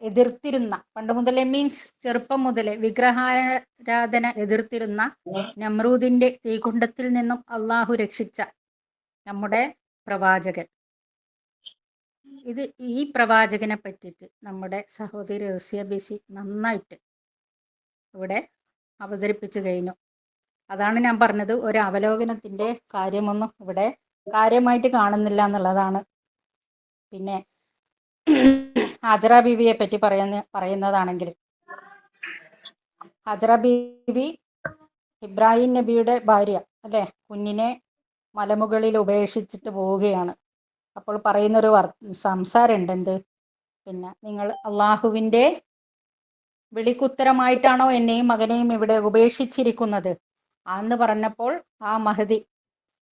എതിർത്തിരുന്ന, പണ്ട് മുതലേ മീൻസ് ചെറുപ്പം മുതലേ വിഗ്രഹാരാധന എതിർത്തിരുന്ന നമ്രൂദിന്റെ തീകുണ്ഡത്തിൽ നിന്നും അള്ളാഹു രക്ഷിച്ച നമ്മുടെ പ്രവാചകൻ. ഈ പ്രവാചകനെ പറ്റിയിട്ട് നമ്മുടെ സഹോദരി റസിയ ബിസി നന്നായിട്ട് ഇവിടെ അവതരിപ്പിച്ചു കഴിഞ്ഞു. അതാണ് ഞാൻ പറഞ്ഞത്, ഒരു അവലോകനത്തിൻ്റെ കാര്യമൊന്നും ഇവിടെ കാര്യമായിട്ട് കാണുന്നില്ല എന്നുള്ളതാണ്. പിന്നെ ഹാജറ ബീവിയെ പറ്റി പറയുന്നതാണെങ്കിൽ, ഹാജറ ബീവി ഇബ്രാഹിം നബിയുടെ ഭാര്യ അല്ലേ, കുഞ്ഞിനെ മലമുകളിൽ ഉപേക്ഷിച്ചിട്ട് പോവുകയാണ്. അപ്പോൾ പറയുന്നൊരു സംസാരമുണ്ട്, എന്ത്, പിന്നെ നിങ്ങൾ അള്ളാഹുവിൻ്റെ വിളിക്കുത്തരമായിട്ടാണോ എന്നെയും മകനെയും ഇവിടെ ഉപേക്ഷിച്ചിരിക്കുന്നത് എന്ന് പറഞ്ഞപ്പോൾ ആ മഹദി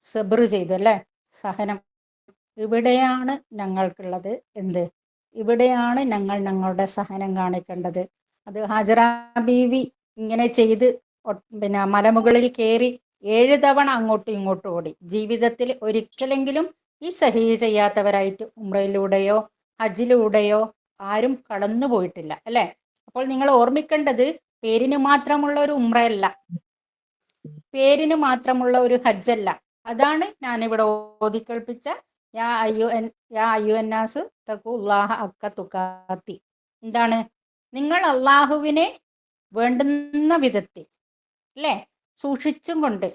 സബ്ർ ചെയ്തു അല്ലേ, സഹനം. ഇവിടെയാണ് ഞങ്ങൾക്കുള്ളത് എന്ത്, ഇവിടെയാണ് ഞങ്ങളുടെ സഹനം കാണിക്കേണ്ടത്. അത് ഹാജറ ബീവി ഇങ്ങനെ ചെയ്ത് പിന്നെ മലമുകളിൽ കയറി 7 തവണ അങ്ങോട്ടും ഇങ്ങോട്ടും ഓടി. ജീവിതത്തിൽ ഒരിക്കലെങ്കിലും ഈ സഹി ചെയ്യാത്തവരായിട്ട് ഉംറയിലൂടെയോ ഹജ്ജിലൂടെയോ ആരും കടന്നു പോയിട്ടില്ല അല്ലേ. അപ്പോൾ നിങ്ങൾ ഓർമ്മിക്കേണ്ടത്, പേരിന് മാത്രമുള്ള ഒരു ഉംറയല്ല, പേരിന് മാത്രമുള്ള ഒരു ഹജ്ജല്ല. അതാണ് ഞാനിവിടെ ഓതിക്കേൾപ്പിച്ച യാ അയ്യുഹന്നാസു തഖുല്ലാഹ ഹഖ തുഖാത്തി. എന്താണ്, നിങ്ങൾ അള്ളാഹുവിനെ വേണ്ടുന്ന വിധത്തിൽ അല്ലേ സൂക്ഷിച്ചും കൊണ്ട്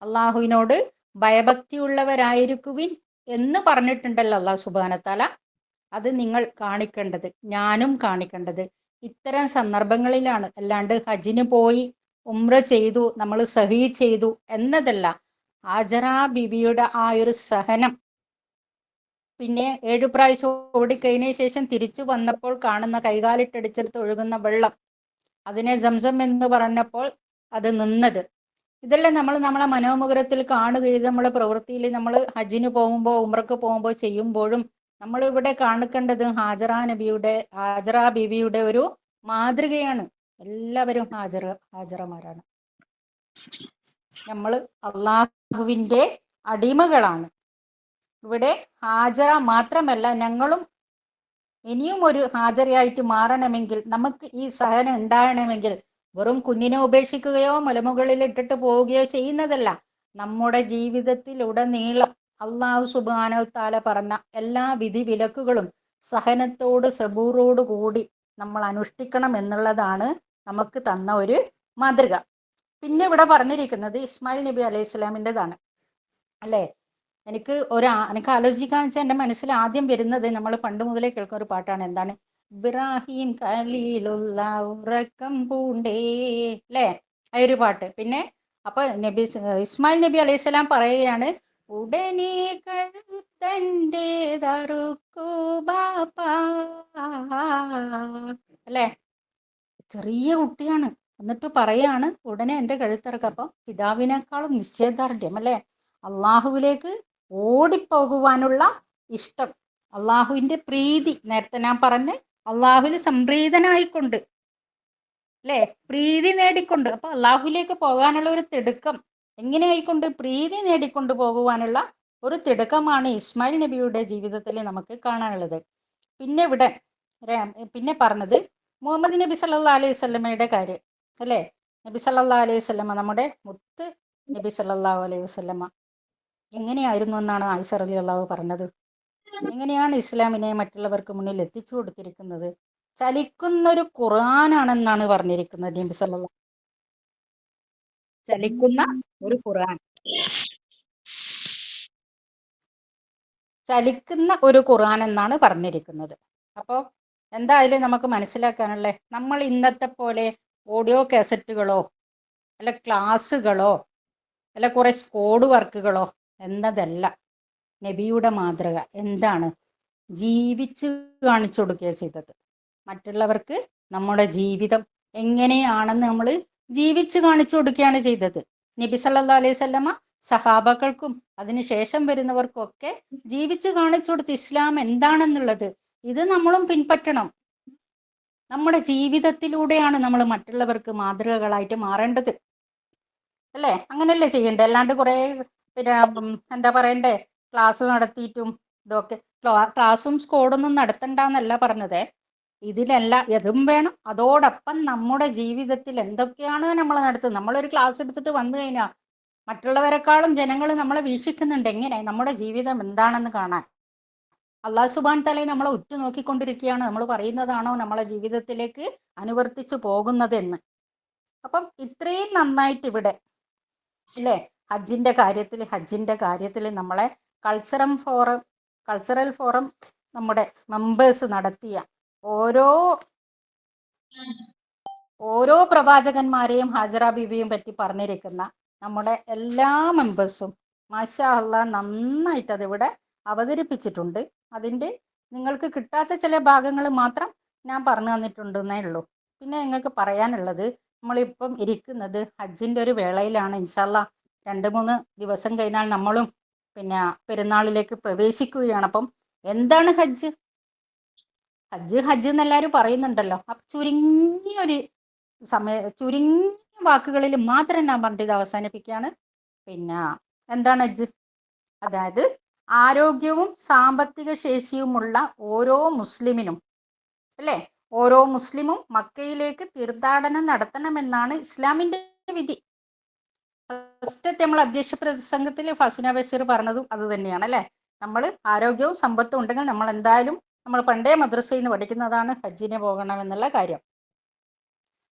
അള്ളാഹുവിനോട് ഭയഭക്തിയുള്ളവരായിരിക്കുവിൻ എന്ന് പറഞ്ഞിട്ടുണ്ടല്ലോ അള്ളാഹു സുബ്ഹാനഹു വ തആല. അത് നിങ്ങൾ കാണിക്കേണ്ടത്, ഞാനും കാണിക്കേണ്ടത് ഇത്തരം സന്ദർഭങ്ങളിലാണ്. അല്ലാണ്ട് ഹജ്ജിന് പോയി ഉംറ ചെയ്തു നമ്മൾ സഹി ചെയ്തു എന്നതല്ല. ഹാജറ ബിബിയുടെ ആ ഒരു സഹനം, പിന്നെ 7 പ്രാവശ്യം ഓടിക്കഴിഞ്ഞ ശേഷം തിരിച്ചു വന്നപ്പോൾ കാണുന്ന കൈകാലിട്ടടിച്ചെടുത്ത് ഒഴുകുന്ന വെള്ളം, അതിനെ സംസം എന്ന് പറഞ്ഞപ്പോൾ അത് നിന്നത്, ഇതെല്ലാം നമ്മൾ നമ്മളെ മനോമുഖരത്തിൽ കാണുകയും നമ്മളെ പ്രവൃത്തിയിൽ നമ്മൾ ഹജ്ജിന് പോകുമ്പോൾ ഉംറക്ക് പോകുമ്പോൾ ചെയ്യുമ്പോഴും നമ്മളിവിടെ കാണിക്കേണ്ടത് ഹാജറ ബീവിയുടെ ഒരു മാതൃകയാണ്. എല്ലാവരും ഹാജറമാരാണ്. നമ്മൾ അള്ളാഹുവിൻ്റെ അടിമകളാണ്. ഇവിടെ ഹാജറ മാത്രമല്ല, ഞങ്ങളും ഇനിയും ഒരു ഹാജറയായിട്ട് മാറണമെങ്കിൽ, നമുക്ക് ഈ സഹനം ഉണ്ടാകണമെങ്കിൽ വെറും കുഞ്ഞിനെ ഉപേക്ഷിക്കുകയോ മലമുകളിൽ ഇട്ടിട്ട് പോവുകയോ ചെയ്യുന്നതല്ല. നമ്മുടെ ജീവിതത്തിലുടനീളം അള്ളാഹു സുബ്ഹാനഹു വ തആല പറഞ്ഞ എല്ലാ വിധി വിലക്കുകളും സഹനത്തോട് സബൂറോട് കൂടി നമ്മൾ അനുഷ്ഠിക്കണം എന്നുള്ളതാണ് നമുക്ക് തന്ന ഒരു മാതൃക. പിന്നെ ഇവിടെ പറഞ്ഞിരിക്കുന്നത് ഇസ്മായിൽ നബി അലൈഹി സ്വലാമിൻ്റെതാണ് അല്ലേ. എനിക്ക് ആലോചിക്കാന്ന് വെച്ചാൽ എൻ്റെ മനസ്സിൽ ആദ്യം വരുന്നത്, നമ്മൾ പണ്ട് മുതലേ കേൾക്കുന്ന ഒരു പാട്ടാണ്. എന്താണ്, ഇബ്രാഹിം ഖലീലുള്ള ഉറക്കം പൂണ്ടേ അല്ലേ, ആ ഒരു പാട്ട്. പിന്നെ അപ്പൊ ഇസ്മായിൽ നബി അലൈഹി സ്വലാം പറയുകയാണ്, ഉടനെ കഴുത്തൻ്റെതറുക്കൂ ബാപ്പാ, അല്ലേ? ചെറിയ കുട്ടിയാണ്, എന്നിട്ട് പറയാണ് ഉടനെ എൻ്റെ കഴുത്തിറക്കുക. അപ്പം പിതാവിനേക്കാളും നിശ്ചയദാർഢ്യം, അല്ലേ? അള്ളാഹുവിലേക്ക് ഓടിപ്പോകുവാനുള്ള ഇഷ്ടം, അള്ളാഹുവിൻ്റെ പ്രീതി, നേരത്തെ ഞാൻ പറഞ്ഞ് അള്ളാഹുവിൽ സംപ്രീതനായിക്കൊണ്ട്, അല്ലേ? പ്രീതി നേടിക്കൊണ്ട്, അപ്പൊ അള്ളാഹുവിലേക്ക് പോകാനുള്ള ഒരു തിടുക്കം എങ്ങനെയായിക്കൊണ്ട് പ്രീതി നേടിക്കൊണ്ട് പോകുവാനുള്ള ഒരു തിടുക്കമാണ് ഇസ്മായിൽ നബിയുടെ ജീവിതത്തിൽ നമുക്ക് കാണാനുള്ളത്. പിന്നെ ഇവിടെ പിന്നെ പറഞ്ഞത് മുഹമ്മദ് നബി സല്ലല്ലാഹു അലൈഹി വസല്ലമയുടെ കാര്യം, അല്ലേ? നബി സല്ലല്ലാഹു അലൈഹി വസല്ലമ, നമ്മുടെ മുത്ത് നബി സല്ലല്ലാഹു അലൈഹി വസല്ലമ എങ്ങനെയായിരുന്നു എന്നാണ് ആയിഷ റളിയല്ലാഹു പറഞ്ഞത്. എങ്ങനെയാണ് ഇസ്ലാമിനെ മറ്റുള്ളവർക്ക് മുന്നിൽ എത്തിച്ചു കൊടുത്തിരിക്കുന്നത്? ചലിക്കുന്നൊരു ഖുർആനാണെന്നാണ് പറഞ്ഞിരിക്കുന്നത് നബി സല്ലല്ലാഹു. ചലിക്കുന്ന ഒരു ഖുർആൻ, ചലിക്കുന്ന ഒരു ഖുർആൻ എന്നാണ് പറഞ്ഞിരിക്കുന്നത്. അപ്പോൾ എന്തായാലും നമുക്ക് മനസ്സിലാക്കാനല്ലേ, നമ്മൾ ഇന്നത്തെ പോലെ ഓഡിയോ കാസറ്റുകളോ അല്ല ക്ലാസ്സുകളോ അല്ല കുറേ സ്കോഡ് വർക്കുകളോ എന്നതല്ല നബിയുടെ മാതൃക. എന്താണ്? ജീവിച്ച് കാണിച്ചു കൊടുക്കുക ചെയ്തത്. മറ്റുള്ളവർക്ക് നമ്മുടെ ജീവിതം എങ്ങനെയാണെന്ന് നമ്മൾ ജീവിച്ച് കാണിച്ചു കൊടുക്കുകയാണ് ചെയ്തത്. നബി സല്ലല്ലാഹു അലൈഹി വസല്ലമ സഹാബാക്കൾക്കും അതിനുശേഷം വരുന്നവർക്കും ഒക്കെ ജീവിച്ച് കാണിച്ചു കൊടുത്ത് ഇസ്ലാം എന്താണെന്നുള്ളത് ഇത് നമ്മളും പിൻപറ്റണം. നമ്മുടെ ജീവിതത്തിലൂടെയാണ് നമ്മൾ മറ്റുള്ളവർക്ക് മാതൃകകളായിട്ട് മാറേണ്ടത്, അല്ലേ? അങ്ങനെയല്ലേ ചെയ്യണ്ടേ? അല്ലാണ്ട് കുറേ പിന്നെ എന്താ പറയണ്ടേ, ക്ലാസ് നടത്തിയിട്ടും ഇതൊക്കെ. ക്ലാസ്സും സ്കോഡൊന്നും നടത്തണ്ടെന്നല്ല പറഞ്ഞത്, ഇതിലല്ല ഇതും വേണം. അതോടൊപ്പം നമ്മുടെ ജീവിതത്തിൽ എന്തൊക്കെയാണ് നമ്മൾ നടത്തുന്നത്. നമ്മളൊരു ക്ലാസ് എടുത്തിട്ട് വന്നു കഴിഞ്ഞാൽ മറ്റുള്ളവരെക്കാളും ജനങ്ങൾ നമ്മളെ വീക്ഷിക്കുന്നുണ്ട്. എങ്ങനെ നമ്മുടെ ജീവിതം എന്താണെന്ന് കാണാൻ. അല്ലാഹു സുബ്ഹാനഹു തആല നമ്മളെ ഉറ്റുനോക്കിക്കൊണ്ടിരിക്കുകയാണ്, നമ്മൾ പറയുന്നതാണോ നമ്മളെ ജീവിതത്തിലേക്ക് അനുവർത്തിച്ചു പോകുന്നതെന്ന്. അപ്പം ഇത്രയും നന്നായിട്ട് ഇവിടെ, അല്ലേ, ഹജ്ജിൻ്റെ കാര്യത്തിൽ നമ്മളെ കൾച്ചറൽ ഫോറം നമ്മുടെ മെമ്പേഴ്സ് നടത്തിയ ഓരോ പ്രവാചകന്മാരെയും ഹാജറ ബീവിയും പറ്റി പറഞ്ഞിരിക്കുന്ന നമ്മുടെ എല്ലാ മെമ്പേഴ്സും മാഷാ അല്ലാ നന്നായിട്ട് അതിവിടെ അവതരിപ്പിച്ചിട്ടുണ്ട്. അതിൻ്റെ നിങ്ങൾക്ക് കിട്ടാത്ത ചില ഭാഗങ്ങൾ മാത്രം ഞാൻ പറഞ്ഞു തന്നിട്ടുണ്ടെന്നേ ഉള്ളൂ. പിന്നെ നിങ്ങൾക്ക് പറയാനുള്ളത്, നമ്മളിപ്പം ഇരിക്കുന്നത് ഹജ്ജിൻ്റെ ഒരു വേളയിലാണ്. ഇൻഷാ അല്ലാ 2-3 ദിവസം കഴിഞ്ഞാൽ നമ്മളും പിന്നെ പെരുന്നാളിലേക്ക് പ്രവേശിക്കുകയാണ്. അപ്പം എന്താണ് ഹജ്ജ്? ഹജ്ജ് എന്നെല്ലാവരും പറയുന്നുണ്ടല്ലോ. അപ്പം ചുരുങ്ങിയ വാക്കുകളിൽ മാത്രം ഞാൻ പറഞ്ഞത് അവസാനിപ്പിക്കുകയാണ്. പിന്നെ എന്താണ് ഹജ്ജ്? അതായത് ആരോഗ്യവും സാമ്പത്തിക ശേഷിയുമുള്ള ഓരോ മുസ്ലിമിനും, അല്ലേ, ഓരോ മുസ്ലിമും മക്കയിലേക്ക് തീർത്ഥാടനം നടത്തണമെന്നാണ് ഇസ്ലാമിൻ്റെ വിധി. ഫസ്റ്റത്തെ നമ്മൾ അധ്യക്ഷ പ്രസംഗത്തിൽ ഫസ്ന ബഷീർ പറഞ്ഞതും അത് തന്നെയാണ്, അല്ലേ? നമ്മൾ ആരോഗ്യവും സമ്പത്തും ഉണ്ടെങ്കിൽ നമ്മൾ എന്തായാലും, നമ്മൾ പണ്ടേ മദ്രസയിൽ നിന്ന് പഠിക്കുന്നതാണ് ഹജ്ജിന് പോകണമെന്നുള്ള കാര്യം.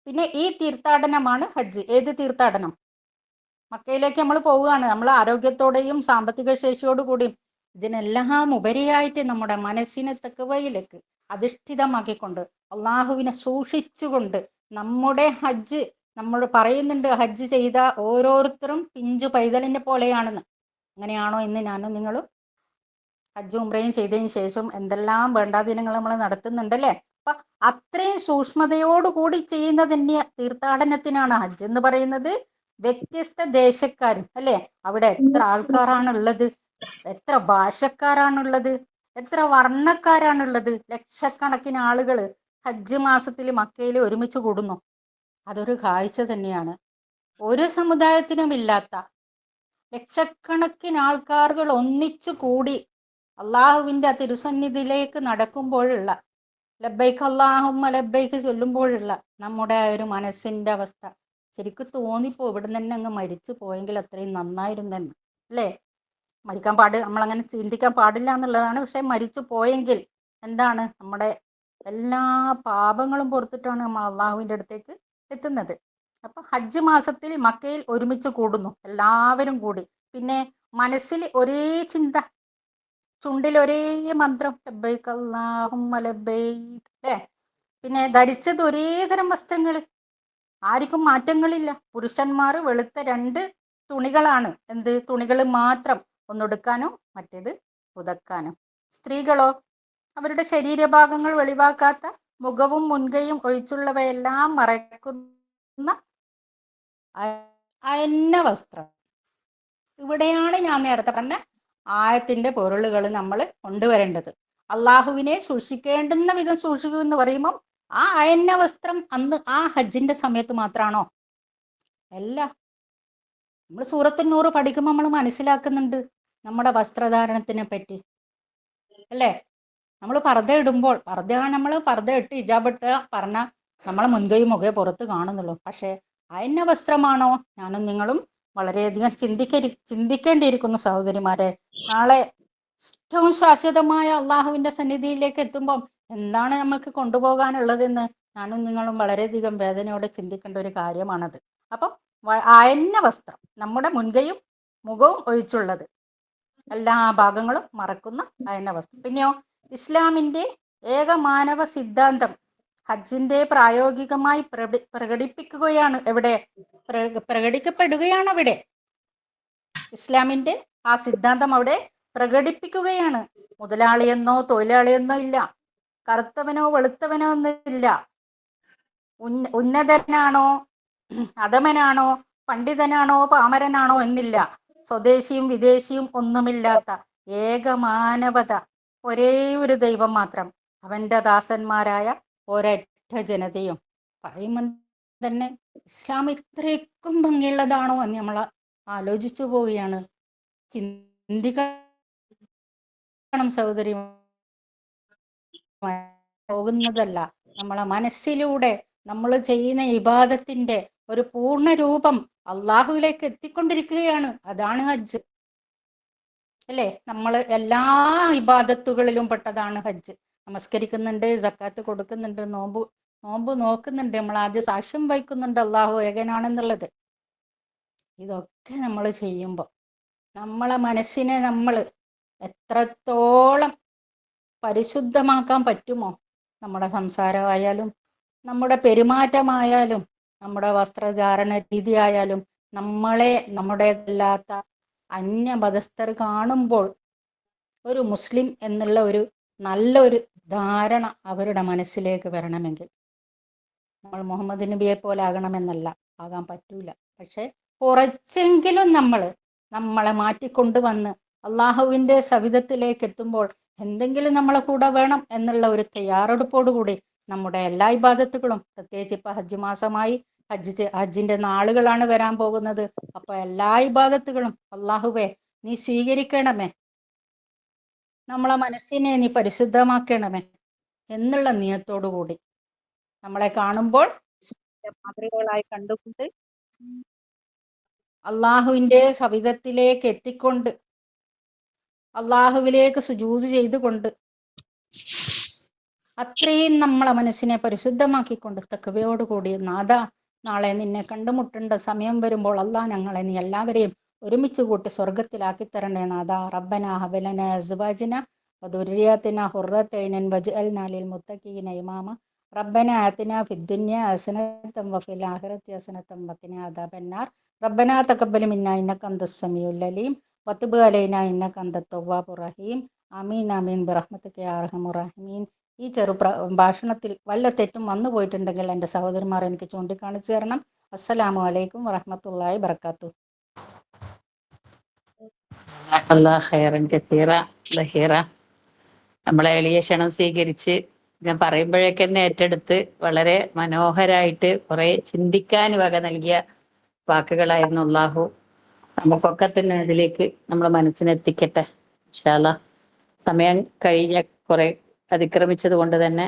പിന്നെ ഈ തീർത്ഥാടനമാണ് ഹജ്ജ്. ഏത് തീർത്ഥാടനം? മക്കയിലേക്ക് നമ്മൾ പോവുകയാണ്. നമ്മൾ ആരോഗ്യത്തോടെയും സാമ്പത്തിക ശേഷിയോടുകൂടിയും ഇതിനെല്ലാം ഉപരിയായിട്ട് നമ്മുടെ മനസ്സിനെ തഖ്വയിലേക്ക് അധിഷ്ഠിതമാക്കിക്കൊണ്ട് അള്ളാഹുവിനെ സൂക്ഷിച്ചുകൊണ്ട് നമ്മുടെ ഹജ്ജ്, നമ്മൾ പറയുന്നുണ്ട് ഹജ്ജ് ചെയ്ത ഓരോരുത്തരും പിഞ്ചു പൈതലിനെ പോലെയാണെന്ന്. അങ്ങനെയാണോ ഇന്ന് ഞാനും നിങ്ങളും ഹജ്ജ് ഉംറയും ചെയ്തതിന് ശേഷം എന്തെല്ലാം വേണ്ടാദിനങ്ങൾ നമ്മൾ നടത്തുന്നുണ്ടല്ലേ? അപ്പം അത്രയും സൂക്ഷ്മതയോടുകൂടി ചെയ്യുന്നത് തന്നെ തീർത്ഥാടനത്തിനാണ് ഹജ്ജ് എന്ന് പറയുന്നത്. വ്യത്യസ്ത ദേശക്കാരും, അല്ലേ, അവിടെ എത്ര ആൾക്കാരാണുള്ളത്, എത്ര ഭാഷക്കാരാണുള്ളത്, എത്ര വർണ്ണക്കാരാണുള്ളത്, ലക്ഷക്കണക്കിന് ആളുകൾ ഹജ്ജ് മാസത്തിൽ മക്കയിൽ ഒരുമിച്ച് കൂടുന്നു. അതൊരു കാഴ്ച തന്നെയാണ്. ഒരു സമുദായത്തിനും ഇല്ലാത്ത ലക്ഷക്കണക്കിന് ആൾക്കാരുകൾ ഒന്നിച്ചു കൂടി അള്ളാഹുവിൻ്റെ ആ തിരുസന്നിധിയിലേക്ക് നടക്കുമ്പോഴുള്ള ലബ്ബൈക്ക് അല്ലാഹുമ്മ ലബ്ബൈക്ക് ചൊല്ലുമ്പോഴുള്ള നമ്മുടെ ആ ഒരു മനസ്സിൻ്റെ അവസ്ഥ ശരിക്കും തോന്നിപ്പോ ഇവിടെ തന്നെ അങ്ങ് മരിച്ചു പോയെങ്കിൽ അത്രയും നന്നായിരുന്നെന്ന്, അല്ലേ? നമ്മളങ്ങനെ ചിന്തിക്കാൻ പാടില്ല എന്നുള്ളതാണ്. പക്ഷെ മരിച്ചു പോയെങ്കിൽ എന്താണ്, നമ്മുടെ എല്ലാ പാപങ്ങളും പുറത്തിട്ടാണ് നമ്മൾ അള്ളാഹുവിൻ്റെ അടുത്തേക്ക് എത്തുന്നത്. അപ്പം ഹജ്ജ് മാസത്തിൽ മക്കയിൽ ഒരുമിച്ച് കൂടുന്നു എല്ലാവരും കൂടി. പിന്നെ മനസ്സിൽ ഒരേ ചിന്ത, ചുണ്ടിൽ ഒരേ മന്ത്രം ലബ്ബൈക്ക് അല്ലാഹുമ്മ ലബ്ബൈക്ക്, അല്ലേ? പിന്നെ ധരിച്ചത് ഒരേ തരം വസ്ത്രങ്ങൾ, ആർക്കും മാറ്റങ്ങളില്ല. പുരുഷന്മാർ വെളുത്ത 2 തുണികളാണ്. എന്ത് തുണികൾ മാത്രം, ഒന്നുടുക്കാനും മറ്റേത് പുതക്കാനും. സ്ത്രീകളോ അവരുടെ ശരീരഭാഗങ്ങൾ വെളിവാക്കാത്ത മുഖവും മുൻകൈയും ഒഴിച്ചുള്ളവയെല്ലാം മറയ്ക്കുന്ന അയന്ന വസ്ത്രം. ഇവിടെയാണ് ഞാൻ നേരത്തെ പറഞ്ഞ ആയത്തിന്റെ പൊരുളുകൾ നമ്മൾ കൊണ്ടുവരേണ്ടത്. അള്ളാഹുവിനെ സൂക്ഷിക്കേണ്ടുന്ന വിധം സൂക്ഷിക്കൂ എന്ന് പറയുമ്പോൾ ആ അയന്ന വസ്ത്രം അന്ന് ആ ഹജ്ജിന്റെ സമയത്ത് മാത്രമാണോ? അല്ല. നമ്മൾ സൂറത്തുൻ നൂർ പഠിക്കുമ്പോൾ നമ്മൾ മനസ്സിലാക്കുന്നുണ്ട് നമ്മുടെ വസ്ത്രധാരണത്തിനെ പറ്റി, അല്ലേ? നമ്മൾ പർദ്ദ ഇടുമ്പോൾ നമ്മൾ പർദ്ദ ഇട്ട് ഹിജാബിട്ട് പറഞ്ഞാൽ നമ്മളെ മുൻകൈ മുഖേ പുറത്ത് കാണുന്നുള്ളൂ. പക്ഷേ അയന്ന വസ്ത്രമാണോ? ഞാനും നിങ്ങളും വളരെയധികം ചിന്തിക്കേണ്ടിയിരിക്കുന്നു സഹോദരിമാരെ. നാളെ ഏറ്റവും ശാശ്വതമായ അള്ളാഹുവിന്റെ സന്നിധിയിലേക്ക് എത്തുമ്പം എന്താണ് നമുക്ക് കൊണ്ടുപോകാനുള്ളതെന്ന് ഞാനും നിങ്ങളും വളരെയധികം വേദനയോടെ ചിന്തിക്കേണ്ട ഒരു കാര്യമാണത്. അപ്പം അയന്ന വസ്ത്രം, നമ്മുടെ മുൻകൈയും മുഖവും ഒഴിച്ചുള്ളത്, എല്ലാ ഭാഗങ്ങളും മറക്കുന്ന അയന്ന വസ്ത്രം. പിന്നെയോ ഇസ്ലാമിന്റെ ഏകമാനവ സിദ്ധാന്തം ഹജ്ജിന്റെ പ്രായോഗികമായി പ്രകടിപ്പിക്കുകയാണ്. എവിടെ പ്രകടിക്കപ്പെടുകയാണ്? അവിടെ ഇസ്ലാമിന്റെ ആ സിദ്ധാന്തം അവിടെ പ്രകടിപ്പിക്കുകയാണ്. മുതലാളിയെന്നോ തൊഴിലാളിയെന്നോ ഇല്ല, കറുത്തവനോ വെളുത്തവനോ ഒന്നില്ല, ഉന്നതനാണോ അധമനാണോ പണ്ഡിതനാണോ പാമരനാണോ എന്നില്ല, സ്വദേശിയും വിദേശിയും ഒന്നുമില്ലാത്ത ഏകമാനവത, ഒരേ ഒരു ദൈവം മാത്രം, അവന്റെ ദാസന്മാരായ ഒരൊറ്റ ജനതയും. പറയുമ്പോൾ തന്നെ ഇസ്ലാം ഇത്രയ്ക്കും ഭംഗിയുള്ളതാണോ എന്ന് നമ്മൾ ആലോചിച്ചു പോവുകയാണ്. ചിന്തിക്കണം സഹോദരി, പോകുന്നതല്ല, നമ്മളെ മനസ്സിലൂടെ നമ്മൾ ചെയ്യുന്ന ഇബാദത്തിന്റെ ഒരു പൂർണ്ണ രൂപം അള്ളാഹുവിലേക്ക് എത്തിക്കൊണ്ടിരിക്കുകയാണ്. അതാണ് ഹജ്ജ്, അല്ലേ? നമ്മൾ എല്ലാ ഇബാദത്തുകളിലും പെട്ടതാണ് ഹജ്ജ്. നമസ്കരിക്കുന്നുണ്ട്, സക്കാത്ത് കൊടുക്കുന്നുണ്ട്, നോമ്പ് നോക്കുന്നുണ്ട്, നമ്മൾ ആദ്യം സാക്ഷ്യം വഹിക്കുന്നുണ്ട് അള്ളാഹു ഏകനാണെന്നുള്ളത്. ഇതൊക്കെ നമ്മൾ ചെയ്യുമ്പോൾ നമ്മളെ മനസ്സിനെ നമ്മൾ എത്രത്തോളം പരിശുദ്ധമാക്കാൻ പറ്റുമോ? നമ്മുടെ സംസാരമായാലും നമ്മുടെ പെരുമാറ്റമായാലും നമ്മുടെ വസ്ത്രധാരണ രീതി ആയാലും നമ്മുടേതല്ലാത്ത അന്യമതസ്ഥർ കാണുമ്പോൾ ഒരു മുസ്ലിം എന്നുള്ള ഒരു നല്ലൊരു ധാരണ അവരുടെ മനസ്സിലേക്ക് വരണമെങ്കിൽ നമ്മൾ മുഹമ്മദ് നബിയെ പോലെ ആകണമെന്നല്ല, ആകാൻ പറ്റൂല. പക്ഷെ കുറച്ചെങ്കിലും നമ്മളെ മാറ്റിക്കൊണ്ടുവന്ന് അള്ളാഹുവിൻ്റെ സവിധത്തിലേക്ക് എത്തുമ്പോൾ എന്തെങ്കിലും നമ്മളെ കൂടെ വേണം എന്നുള്ള ഒരു തയ്യാറെടുപ്പോടുകൂടി നമ്മുടെ എല്ലാ ഇബാദത്തുകളും, പ്രത്യേകിച്ച് ഇപ്പം ഹജ്ജ് മാസമായി, ഹജ്ജിന്റെ നാളുകളാണ് വരാൻ പോകുന്നത്. അപ്പൊ എല്ലാ ഇബാദത്തുകളും അള്ളാഹുവേ നീ സ്വീകരിക്കണമേ, നമ്മളെ മനസ്സിനെ നീ പരിശുദ്ധമാക്കണമേ എന്നുള്ള നിയത്തോടു കൂടി നമ്മളെ കാണുമ്പോൾ മാതൃകകളായി കണ്ടുകൊണ്ട് അള്ളാഹുവിൻ്റെ സവിധത്തിലേക്ക് എത്തിക്കൊണ്ട് അള്ളാഹുവിലേക്ക് സുജൂദ് ചെയ്തുകൊണ്ട് അത്രയും നമ്മളെ മനസ്സിനെ പരിശുദ്ധമാക്കിക്കൊണ്ട് തഖ്വയോടുകൂടി നാദാ നാളെ നിന്നെ കണ്ടുമുട്ടേണ്ട സമയം വരുമ്പോൾ അള്ളാഹ് ഞങ്ങളെ നീ എല്ലാവരെയും ഒരുമിച്ച് കൂട്ടി സ്വർഗത്തിലാക്കി തരണേ നാദാ. റബ്ബന ഹബലന അസ്വാജിന വദുരിയാത്തിന ഹുറത്തൈനൻ വജ്അൽനാ ലിൽ മുത്തഖീന ഇമാമ റബ്ബന ആതിന ഫിദ്ദുനിയ ഹസനതൻ വഫിൽ ആഖിറതി ഹസനതൻ വഖിന അദാബന്നാർ റബ്ബന തഖബ്ബൽ മിന്നാ ഇന്നക അന്തസ് സമീഉൽ അലീം വതുബ് അലൈനാ ഇന്നക അന്തത് തവ്വാബുർ റഹീം. ആമീൻ ആമീൻ ബിറഹ്മതിക യാ അർഹമർ റഹീമീൻ. ഈ ഭാഷണത്തിൽ വല്ല തെറ്റും വന്നു പോയിട്ടുണ്ടെങ്കിൽ എൻ്റെ സഹോദരന്മാർ എനിക്ക് ചൂണ്ടിക്കാണിച്ചു തരണം. അസ്സലാമു അലൈക്കും വറഹ്മത്തുള്ളാഹി വബറകാതുഹു. നമ്മളെ എളിയ ക്ഷണം സ്വീകരിച്ച് ഞാൻ പറയുമ്പോഴേക്കെന്നെ ഏറ്റെടുത്ത് വളരെ മനോഹരായിട്ട് കുറെ ചിന്തിക്കാൻ വക നൽകിയ വാക്കുകളായിരുന്നു. അള്ളാഹു നമുക്കൊക്കെ തന്നെ അതിലേക്ക് നമ്മളെ മനസ്സിനെത്തിക്കട്ടെ ഇൻഷാ അല്ലാഹ്. സമയം കഴിഞ്ഞ കുറെ അതിക്രമിച്ചത് കൊണ്ട് തന്നെ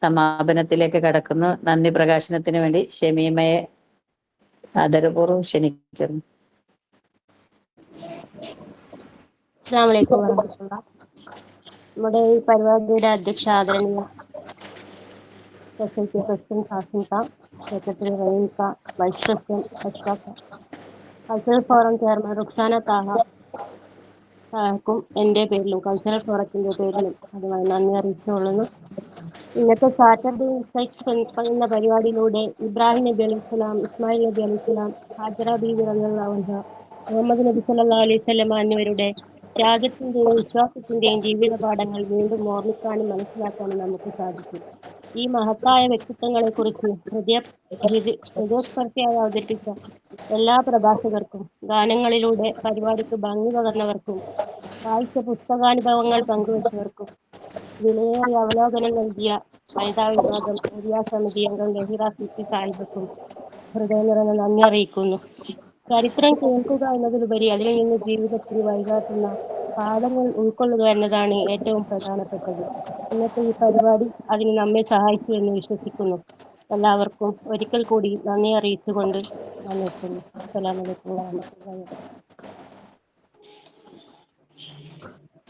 സമാപനത്തിലേക്ക് കടക്കുന്നു. നന്ദി പ്രകാശനത്തിന് വേണ്ടി ഷമീമയെ ആദരപൂർവ്വം ക്ഷണിക്കുന്നു. അസ്സലാമു അലൈക്കും വറഹ്മത്തുള്ളാഹി. നമ്മുടെ ഈ പരിപാടിയുടെ അധ്യക്ഷ ആദരണീയ society president Hasim Khan, secretary Rahim Khan, vice president Ashraf, cultural forum chairman Ruksana താഹക്കും എൻ്റെ പേരിലും കൾച്ചറൽ ഫോറത്തിന്റെ പേരിലും അതുമായി നന്ദി അറിയിച്ചുകൊള്ളുന്നു. ഇന്നത്തെ സാറ്റർഡേ ഇൻസൈറ്റ്സ് എന്ന പരിപാടിയിലൂടെ ഇബ്രാഹിം നബി അലൈഹി സ്വലാം, ഇസ്മായിൽ നബി അലൈഹി സ്വലാം, ഹാജറ ബീവി റളിയല്ലാഹു അൻഹ, മുഹമ്മദ് നബി സല്ലല്ലാഹു അലൈഹി വസല്ലമ എന്നിവരുടെ ത്യാഗത്തിന്റെയും വിശ്വാസത്തിന്റെയും ജീവിത പാഠങ്ങൾ വീണ്ടും ഓർമ്മിക്കാനും മനസ്സിലാക്കാനും നമുക്ക് സാധിക്കും. ഈ മഹത്തായ വ്യക്തിത്വങ്ങളെ കുറിച്ച് ഹൃദയസ്പർശിയായി അവതരിപ്പിച്ച എല്ലാ പ്രഭാഷകർക്കും, ഗാനങ്ങളിലൂടെ പരിപാടിക്ക് ഭംഗി പകർന്നവർക്കും, വായിച്ച പുസ്തകാനുഭവങ്ങൾ പങ്കുവച്ചവർക്കും, വിലയേറിയ അവലോകനം നൽകിയ വനിതാ വിഭാഗം ഏരിയ സമിതി അംഗം ലഹിറ സിറ്റി സാഹിബക്കും ഹൃദയം നിറഞ്ഞ നന്ദി അറിയിക്കുന്നു. ചരിത്രം കേൾക്കുക എന്നതിലുപരി അതിൽ നിന്ന് ജീവിതത്തിന് വഴികാട്ടുന്ന പാഠങ്ങൾ ഉൾക്കൊള്ളുക എന്നതാണ് ഏറ്റവും പ്രധാനപ്പെട്ടത്. ഇന്നത്തെ ഈ പരിപാടി അതിന് നമ്മെ സഹായിച്ചു എന്ന് വിശ്വസിക്കുന്നു. എല്ലാവർക്കും ഒരിക്കൽ കൂടി നന്ദി അറിയിച്ചുകൊണ്ട് ഞാൻ നിർത്തുന്നു. അസ്സലാമു അലൈക്കും വറഹ്മത്തുള്ളാഹി വബറകാതുഹു.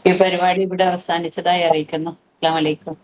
ഈ പരിപാടി ഇവിടെ അവസാനിച്ചതായി അറിയിക്കുന്നു. അസ്സലാമു അലൈക്കും.